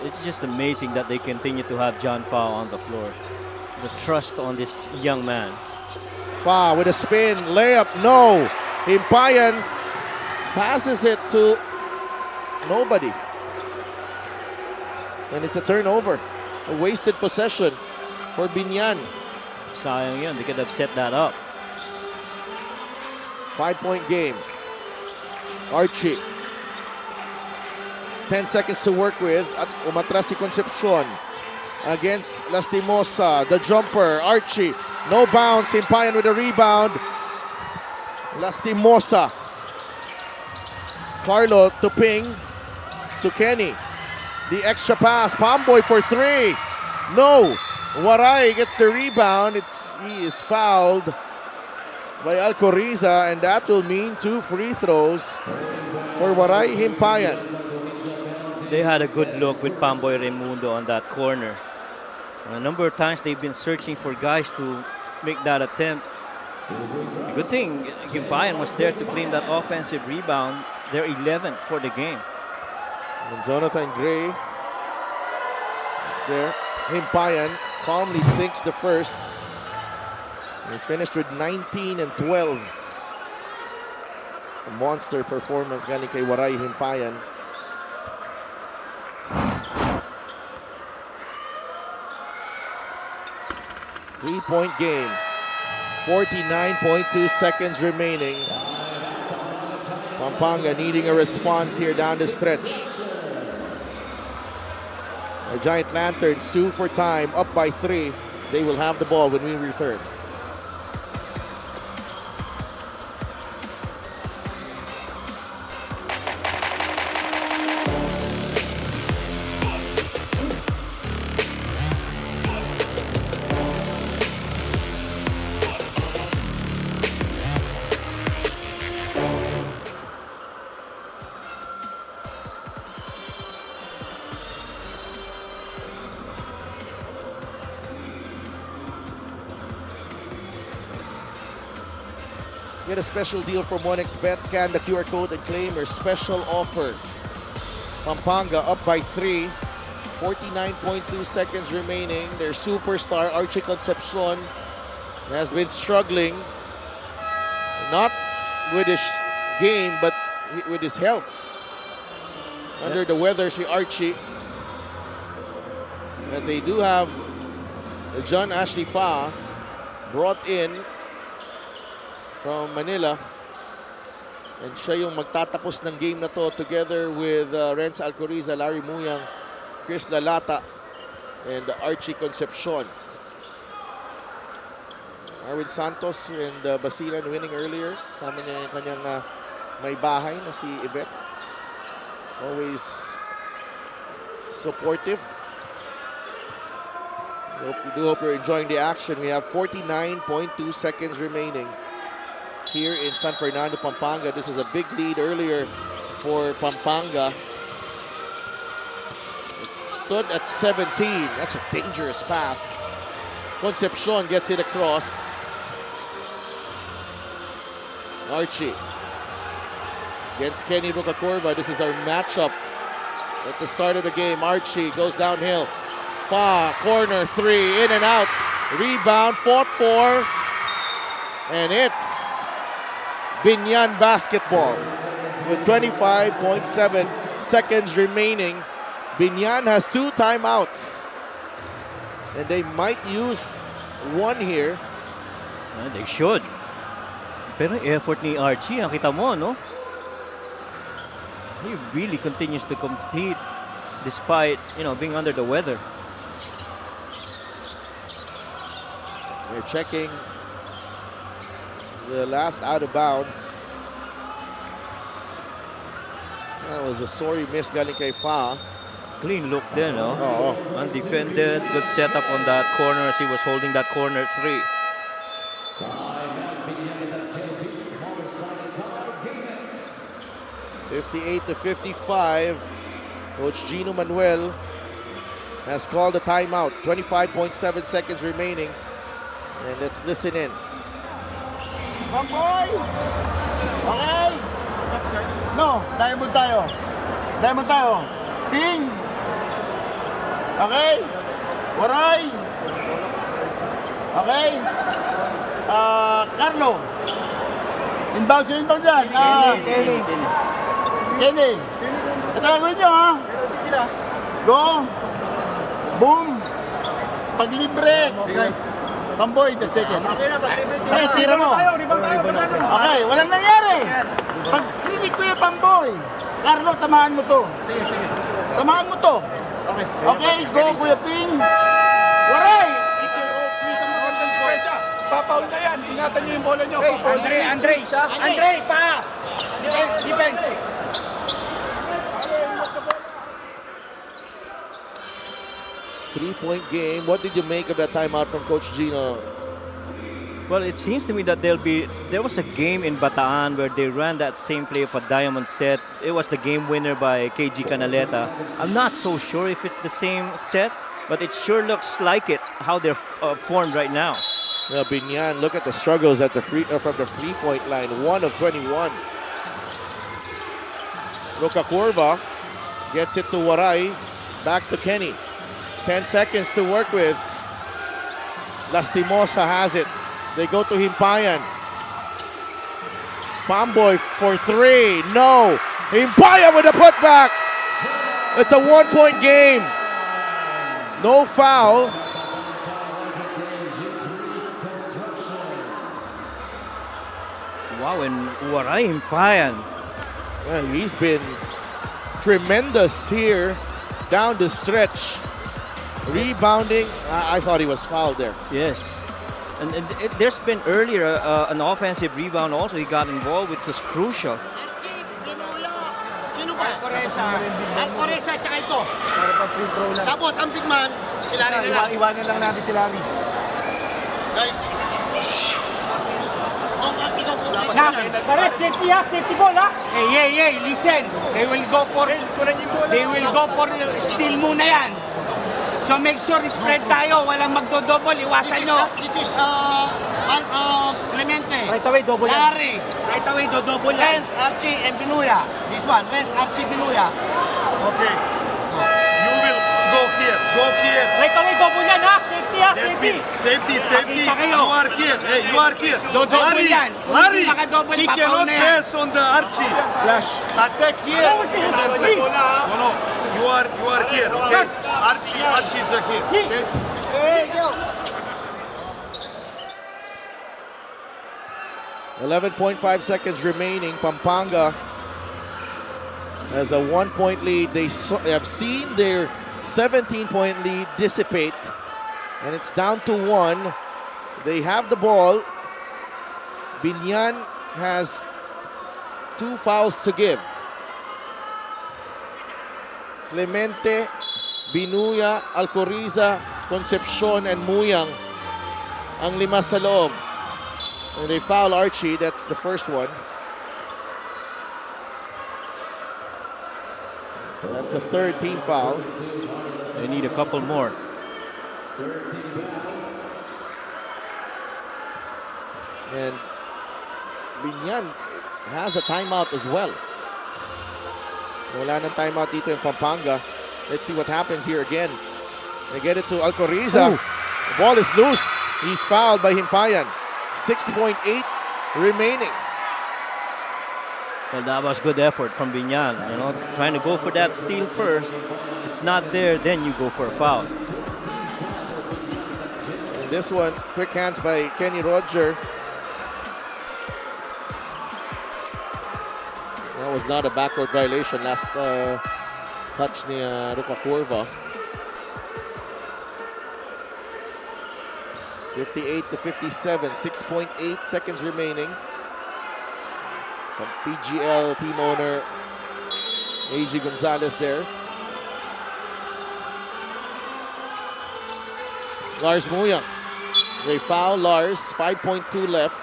It's just amazing that they continue to have John Fa on the floor. The trust on this young man. Fa with a spin, layup, no. Himpayan passes it to nobody. And it's a turnover. A wasted possession for Biñan. Sayang yun, they could have set that up. 5-point game. Archie. 10 seconds to work with. At umatras si Concepcion against Lastimosa. The jumper, Archie. No bounce. Himpayan with a rebound. Lastimosa. Carlo to Ping. To Kenny. The extra pass. Pamboy for three. No. Waray gets the rebound. He is fouled. by Alcoriza, and that will mean 2 free throws for Waray Himpayan. They had a good look with Pamboy Raimundo on that corner. A number of times they've been searching for guys to make that attempt. A good thing Himpayan was there to clean that offensive rebound. They're 11th for the game. And Jonathan Gray there. Himpayan calmly sinks the first. They finished with 19 and 12. A monster performance galing kay Waray Himpayan. Three-point game. 49.2 seconds remaining. Pampanga needing a response here down the stretch. Our Giant Lanterns sue for time, up by 3. They will have the ball when we return. Get a special deal from 1xBet. Scan the QR code and claim your special offer. Pampanga up by 3. 49.2 seconds remaining. Their superstar, Archie Concepcion, has been struggling. Not with his game, but with his health. Under the weather, si Archie. And they do have John Ashley Fa brought in from Manila, and siya yung magtatapos ng game na to together with Renz Alcoriza, Larry Muyang, Chris Lalata, and Archie Concepcion. Arwin Santos and Basilan winning earlier. Kasama niya yung kanyang may bahay na si Yvette. Always supportive. We do hope you're enjoying the action. We have 49.2 seconds remaining here in San Fernando, Pampanga. This is a big lead earlier for Pampanga. It stood at 17. That's a dangerous pass. Concepcion gets it across. Archie against Kenny Rocacorva. This is our matchup at the start of the game. Archie goes downhill. Fa, corner 3, in and out. Rebound, fought for. And it's Biñan basketball with 25.7 seconds remaining. Biñan has 2 timeouts, and they might use one here. They should. Pero effort ni Archie, kita mo, no? He really continues to compete despite, being under the weather. They're checking the last out of bounds. That was a sorry miss galing kay Fa. Clean look there, no? Oo. Undefended, good setup on that corner as he was holding that corner 3. 58-55. Coach Gino Manuel has called a timeout. 25.7 seconds remaining. And let's listen in. Bamboy! Okay? No, diamond tayo. Diamond tayo. Ting! Okay? Waray! Okay? Carlo! Inbound, sino inbound dyan? Kenny. Ito gagawin nyo, ha? Go! Boom! Paglibre! Pamboy, just take it. Okay, tira mo. Okay, walang nangyari. Pag screening ko yung Pamboy. Carlo, tamahan mo to. Sige. Tamahan mo to. Okay, go Kuya Ping. Waray! Papaul na yan. Ingatan nyo yung bola nyo. Andre, pa! Defense. Three-point game. What did you make of that timeout from Coach Gino? Well, it seems to me that there was a game in Bataan where they ran that same play of a diamond set. It was the game winner by KG Canaleta. I'm not so sure if it's the same set, but it sure looks like it, how they're formed right now. Well, Biñan, look at the struggles at the from the three-point line. 1 of 21. Roca Curva gets it to Waray. Back to Kenny. 10 seconds to work with. Lastimosa has it. They go to Himpayan. Pamboy for 3. No. Himpayan with a putback. It's a 1-point game. No foul. Wow, and Waray Himpayan. Well, he's been tremendous here down the stretch. Rebounding. I thought he was fouled there. Yes. And there's been earlier an offensive rebound also he got involved, which was crucial. Sino ba? Ang Coresa tsaka ito. Tapos ang big man, Hilary na lang. Iwanan lang natin si Larry. Guys. Pare, safety ha, safety ball ha. Hey, listen. They will go for steal muna yan. So make sure spread tayo, walang magdo-double, iwasan nyo. This is Clemente. Right away, double yan. Larry. Right away, double yan. Renz, Archie, and Binuya. This one, Renz, Archie, Binuya. Okay. You will go here. Go here. Right away, double yan ha. Safety ha, That's safety. me. Safety, safety. Makita kayo. You are here. Hey, you are here. Double yan. Larry, Naka-double, he papaw cannot na yan. pass on the Archie. Flash. Attack here. Ano gusto mo? No. You are here. Okay. Archie is here. Okay. Hey, go. 11.5 seconds remaining. Pampanga has a 1-point lead. They have seen their 17-point lead dissipate, and it's down to 1. They have the ball. Biñan has 2 fouls to give. Clemente, Binuya, Alcoriza, Concepcion, and Muyang ang 5 sa loob. And they foul Archie, that's the first one. That's the third team foul. They need a couple more. And Biñan has a timeout as well. Wala ng timeout dito in Pampanga. Let's see what happens here again. They get it to Alcoriza. The ball is loose. He's fouled by Himpayan. 6.8 remaining. Well, that was good effort from Biñan. You know, trying to go for that steal first. If it's not there, then you go for a foul. And this one, quick hands by Kenny Roger. That was not a backward violation. Last touch ni Roca Curva. 58-57, 6.8 seconds remaining. From PGL team owner A.G. Gonzalez there. Lars Muyang. They foul Lars, 5.2 left.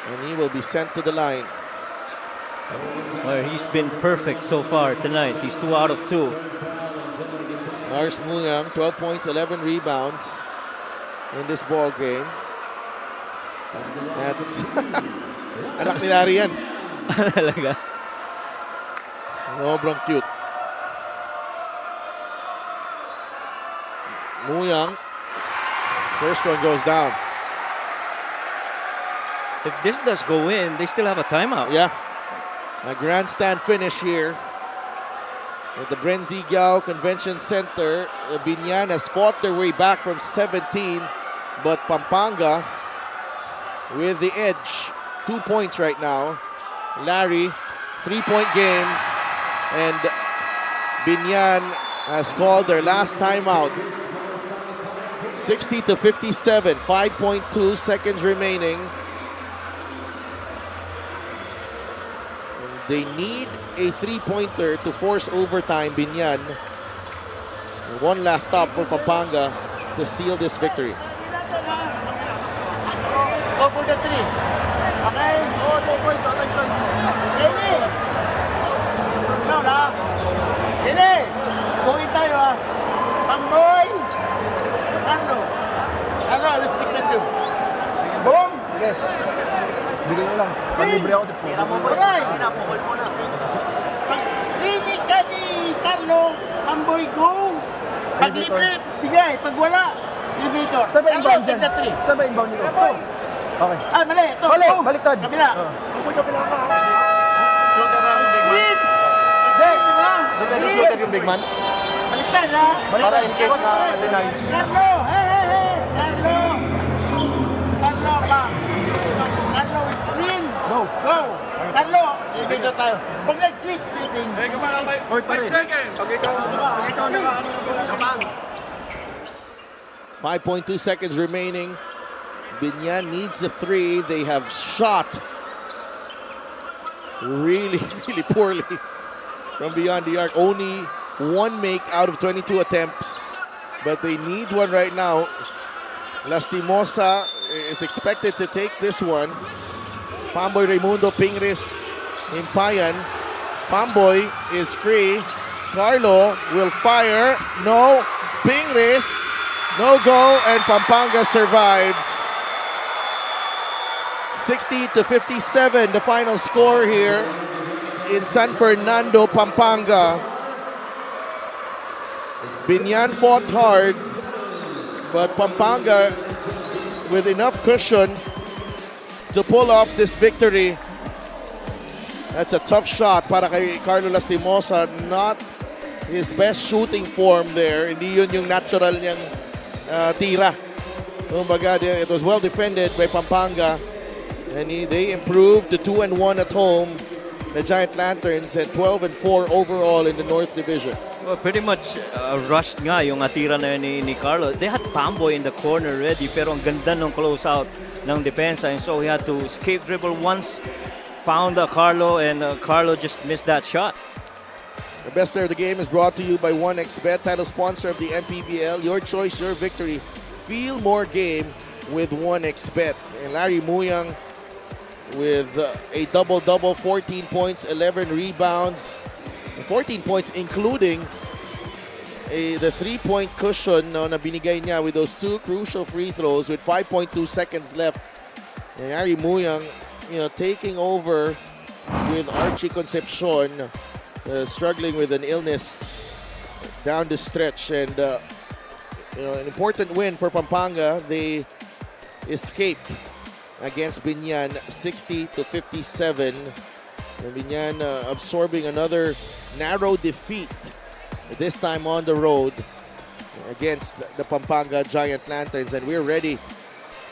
And he will be sent to the line. Well, he's been perfect so far tonight. He's 2 out of 2. Lars Muyang, 12 points, 11 rebounds in this ball game. That's anak ni Larry yan. Talaga. Sobrang cute. Muyang. First one goes down. If this does go in, they still have a timeout. Yeah. A grandstand finish here at the Brenzigiao Convention Center. Biñan has fought their way back from 17, but Pampanga with the edge. 2 points right now. Larry, 3-point game. And Biñan has called their last timeout. 60-57, 5.2 seconds remaining. And they need a 3-pointer to force overtime, Biñan. One last stop for Pampanga to seal this victory. Go for the 3. Okay? Kenny! No, na. Kenny! Buhin tayo, ha? Pangboy! Carlo! Carlo, I will stick with you. Boom! Okay. Bigay mo lang. Pag-libre ako. Alright! Pag-screening ka ni Carlo, Pangboy, go! Pag-libre, bigay. Pag wala, elevator. Saan ba Carlo, inbound take dyan? the 3. Saan ba inbound nito? Okay. Ah, mali. Ito. Mali, Boom. baliktad. Kabila. Kabila ka. Screen! Screen! Yung big man. Baliktad, ha? Para in case na deny. Carlo! Hey! Carlo! Carlo, pa! Carlo, screen! Go. Go! Carlo, ibigay tayo. Pag next week, sleeping. Or pa rin. Okay, ikaw. 5.2 seconds remaining. Biñan needs the 3. They have shot really poorly from beyond the arc. Only 1 make out of 22 attempts, but they need one right now. Lastimosa is expected to take this one. Pamboy, Raimundo, Pingris, Impayan. Pamboy is free. Carlo will fire. No. Pingris, no go, and Pampanga survives. 60-57, the final score here in San Fernando, Pampanga. Biñan fought hard, but Pampanga with enough cushion to pull off this victory. That's a tough shot para kay Carlo Lastimosa. Not his best shooting form there. Hindi yun yung natural niyang tira. Kumbaga, it was well defended by Pampanga. And they improved to 2-1 at home. The Giant Lanterns and 12-4 overall in the North Division. Well, pretty much rushed nga yung atira na yun ni Carlo. They had Pamboy in the corner ready, pero ang ganda ng close-out ng depensa. And so he had to escape dribble once, found Carlo, and Carlo just missed that shot. The best player of the game is brought to you by 1xBet, title sponsor of the MPBL. Your choice, your victory. Feel more game with 1xBet. And Larry Muyang with a double-double, 14 points, 11 rebounds, 14 points including the 3-point cushion na binigay niya with those 2 crucial free throws with 5.2 seconds left. And Larry Muyang, taking over with Archie Concepcion, struggling with an illness down the stretch, and an important win for Pampanga. They escaped against Biñan 60-57. And Biñan absorbing another narrow defeat, this time on the road against the Pampanga Giant Lanterns. And we're ready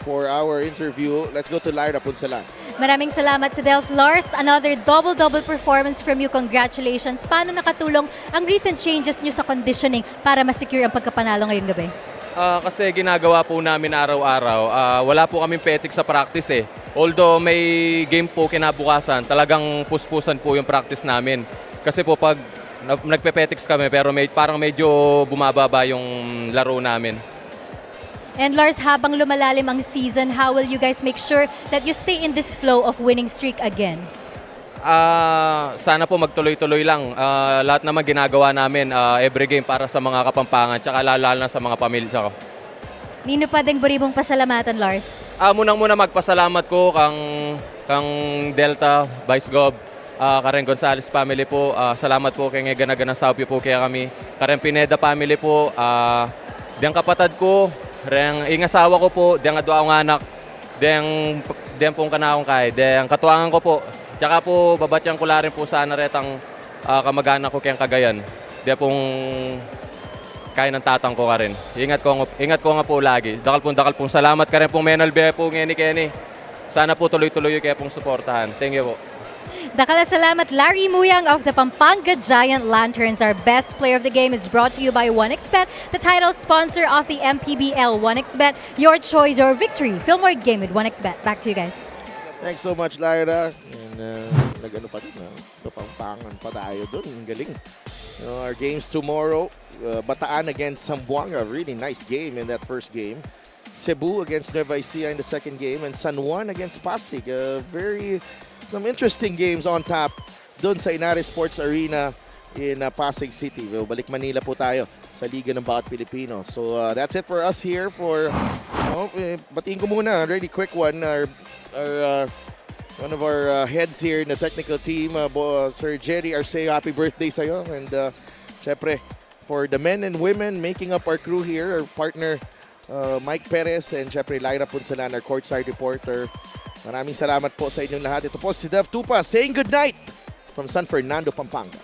for our interview. Let's go to Lyra Punsalan. Maraming salamat sa Delph. Lars, another double-double performance from you. Congratulations. Paano nakatulong ang recent changes nyo sa conditioning para masecure ang pagkapanalo ngayong gabi? Kasi ginagawa po namin araw-araw. Wala po kaming petik sa practice eh. Although may game po kinabukasan, talagang puspusan po yung practice namin. Kasi po pag nagpe-petics kami pero parang medyo bumababa yung laro namin. And Lars, habang lumalalim ang season, how will you guys make sure that you stay in this flow of winning streak again? Sana po magtuloy-tuloy lang. Lahat naman ginagawa namin every game para sa mga Kapampangan, tsaka lalo na sa mga pamilya ko. Nino pa ding buri mong pasalamatan, Lars? Munang-muna magpasalamat ko kang Delta, Vice Gov, Karen Gonzalez family po. Salamat po kay Ganaganang Saupyo po kaya kami. Karen Pineda family po. Diyang kapatad ko, diyang ingasawa ko po, diyang adwa ang anak, diyang pong kanakong kay, diyang katuangan ko po. Tsaka po, babatyang ko la rin po sana retang kamag-anak ko kayang Cagayan. Diyang pong kaya ng tatang ko ka rin. Ingat ko nga po lagi. Dakal pong salamat ka rin pong Menalbe po ngeni Kenny. Sana po tuloy-tuloy kaya pong suportahan. Thank you po. Dakala salamat, Larry Muyang of the Pampanga Giant Lanterns. Our best player of the game is brought to you by 1xBet, the title sponsor of the MPBL. 1xBet, your choice, your victory. Feel more game with 1xBet. Back to you guys. Thanks so much, Lyra. And nag-ano pa din, Pampangan pa tayo dun. Ang galing. Our games tomorrow, Bataan against Zamboanga. Really nice game in that first game. Cebu against Nueva Ecija in the second game, and San Juan against Pasig. Some interesting games on tap doon sa Inares Sports Arena in Pasig City. Balik Manila po tayo sa Liga ng Bawat Pilipino. So that's it for us here for batiin ko muna, a really quick one. One of our heads here in the technical team, Sir Jerry Arceo, happy birthday sa'yo. And syempre, for the men and women making up our crew here, our partner Mike Perez and syempre Lyra Punsalan, our courtside reporter. Maraming salamat po sa inyong lahat. Ito po si Dev Tupa saying good night from San Fernando, Pampanga.